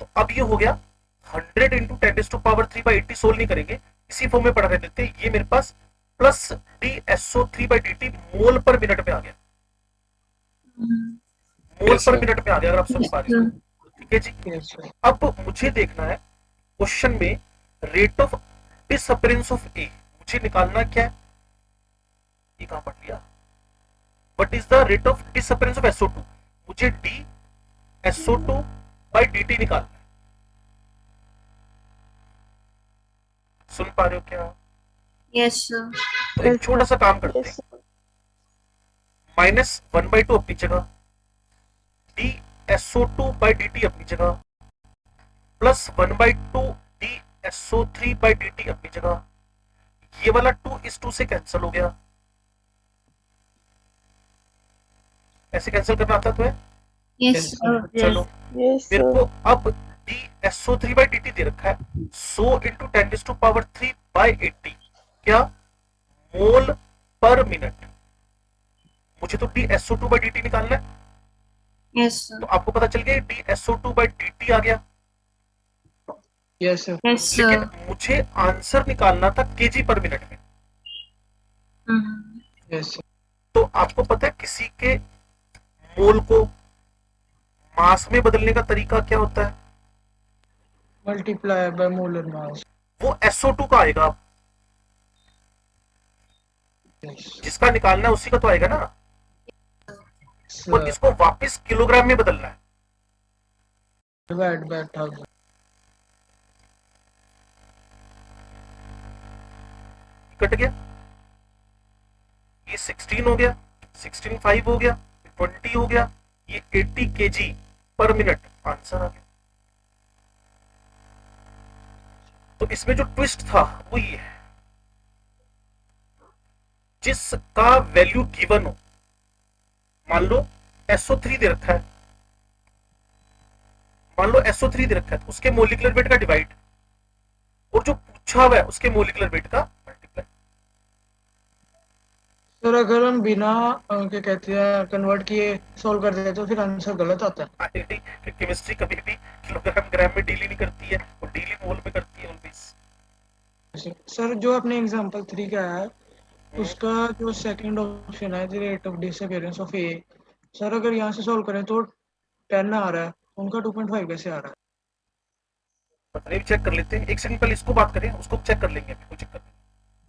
तो अब ये हो गया 100 इंटू 10⁻³ सोल्व नहीं करेंगे, इसी फॉर्म में पढ़ा रहे देते। ये मेरे पास प्लस DSO3/dt मोल पर मिनट में आ गया, मोल पर मिनट में आ गया, अगर आप सुन पा रहे हो। ठीक है जी। Yes, sir. अब मुझे देखना है क्वेश्चन में rate of disappearance of A, मुझे निकालना क्या है, ये कहां पढ़ लिया, what is the rate of disappearance of SO2, मुझे DSO2/dt निकालना है। सुन पा रहे हो क्या? Yes, sir. तो एक छोटा सा काम करते हैं, -1/2 अपनी जगह, DSO2/dt अपनी जगह, +1/2 DSO3/dt अपनी जगह। ये वाला 2 इस 2 से कैंसिल हो गया, ऐसे कैंसिल करना आता तो है। Yes, sir. चलो Yes, मेरे sir. को अब DSO3/dt दे रखा है 100 इंटू 10⁻³ क्या, मोल पर मिनट। मुझे तो DSO2/dt निकालना है, Yes, sir. तो आपको पता चल गया DSO2/dt आ गया। Yes, sir. Yes, sir. लेकिन मुझे आंसर निकालना था kg पर मिनट में। Yes, sir. तो आपको पता है किसी के मोल को मास में बदलने का तरीका क्या होता है, Multiply by molar mass. वो SO2 का आएगा। Yes. जिसका निकालना है उसी का तो आएगा ना, और Sir. इसको वापस किलोग्राम में बदलना है। Divide by 1000. कट गया, ये 16 हो गया, 16 5 हो गया, 20 हो गया, ये 80 kg पर मिनट, आंसर आ गया। तो इसमें जो ट्विस्ट था वो ये है, जिसका वैल्यू गिवन हो, मान लो SO3 दे रखा है, मान लो SO3 दे रखा है, तो उसके मोलिकुलर वेट का डिवाइड, और जो पूछा हुआ है उसके मोलिकुलर वेट का मल्टीप्लाई। सर अगर हम बिना क्या कहते हैं कन्वर्ट किए सॉल्व कर देते तो फिर आंसर गलत आता है। केमिस्ट्री कभी भी किलोग्राम ग्राम में डील ही नहीं करती है, वो डील ही मोल में करती है ऑलवेज। सर जो अपने एग्जांपल 3 का है उसका जो सेकंड ऑप्शन है the rate of disappearance of A, sir अगर यहाँ से सॉल्व करें तो 10 आ रहा है, उनका 2.5 कैसे आ रहा है? पता नहीं, चेक कर लेते हैं। एक सेकंड पहले इसको बात करें, उसको चेक कर लेंगे, अभी कोई चेक कर लेंगे।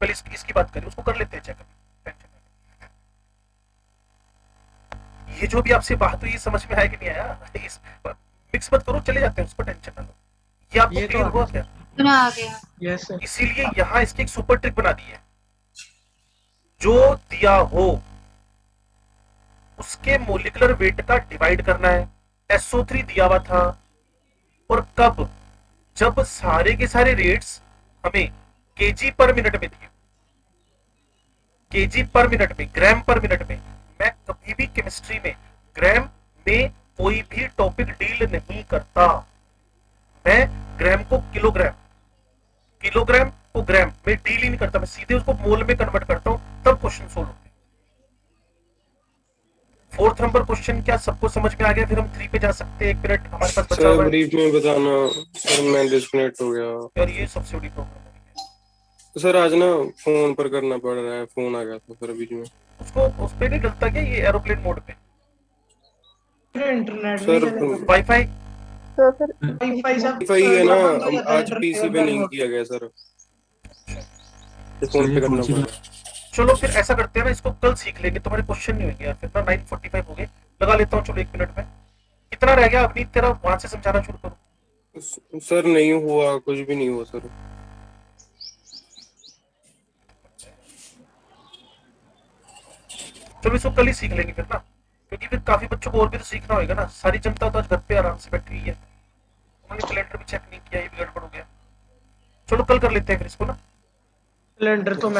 पहले इसकी बात करें, उसको कर लेते हैं चेक। टेंशन नहीं। ये जो भी आपसे बात हुई समझ में आया कि नहीं आया, इस मिक्स मत करो, चले जाते हैं, उस पर टेंशन ना लो। ये आपको ये तो क्लियर हुआ क्या? आ गया। Yes sir. इसीलिए यहाँ इसकी एक सुपर ट्रिक बना दी है, जो दिया हो उसके मोलिकुलर वेट का डिवाइड करना है। SO3 दिया हुआ था, और कब, जब सारे के सारे रेट्स हमें kg पर मिनट में दिए, kg पर मिनट में, ग्राम पर मिनट में। मैं कभी भी केमिस्ट्री में ग्राम में कोई भी टॉपिक डील नहीं करता, मैं ग्राम को किलोग्राम, किलोग्राम को ग्राम में डील ही नहीं करता, मैं सीधे उसको मोल में कन्वर्ट करता हूं, तब क्वेश्चन सोल्व होते हैं। 4th नंबर क्वेश्चन क्या सबको समझ में आ गया? फिर हम 3 पे जा सकते हैं, 1 मिनट हमारे पास बचा सर हुआ है। ब्रीफ में बताना सर, मैं डिस्कनेक्ट हो गया। यार ये सबसे बड़ी प्रॉब्लम है। तो सर आज ना फोन पर करना पड़ रहा है, फोन आ गया था सर बीच में। उसको उस पे नहीं डलता क्या, ये एरोप्लेन मोड पे? फिर इंटरनेट सर, नहीं चलेगा। वाईफाई तो फिर वाईफाई सब वाईफाई है ना, बंद हो जाता है, आज पीसी पे नहीं किया गया सर, सर फोन ये पे करना कौन सी पड़ बात- रहा है। चलो फिर ऐसा करते हैं ना, इसको कल सीख लेंगे, तुम्हारे क्वेश्चन नहीं होंगे यार, फिर ना 9:45 हो गए, लगा लेता हूँ। चलो 1 मिनट में कितना रह गया अपनी, तेरा वहां से समझाना शुरू करो। सर नहीं हुआ, कुछ भी नहीं हुआ सर। चलो इसको कल ही सीख लेंगे फिर ना, क्योंकि फिर काफी बच्चों को और भी तो सीखना होगा ना। सारी जनता तो आज घर पे आराम से बैठी हुई है, उन्होंने कैलेंडर भी चेक नहीं किया, ये भी गड़बड़ हो गया। चलो कल कर लेते हैं फिर इसको ना। सिलेंडर तो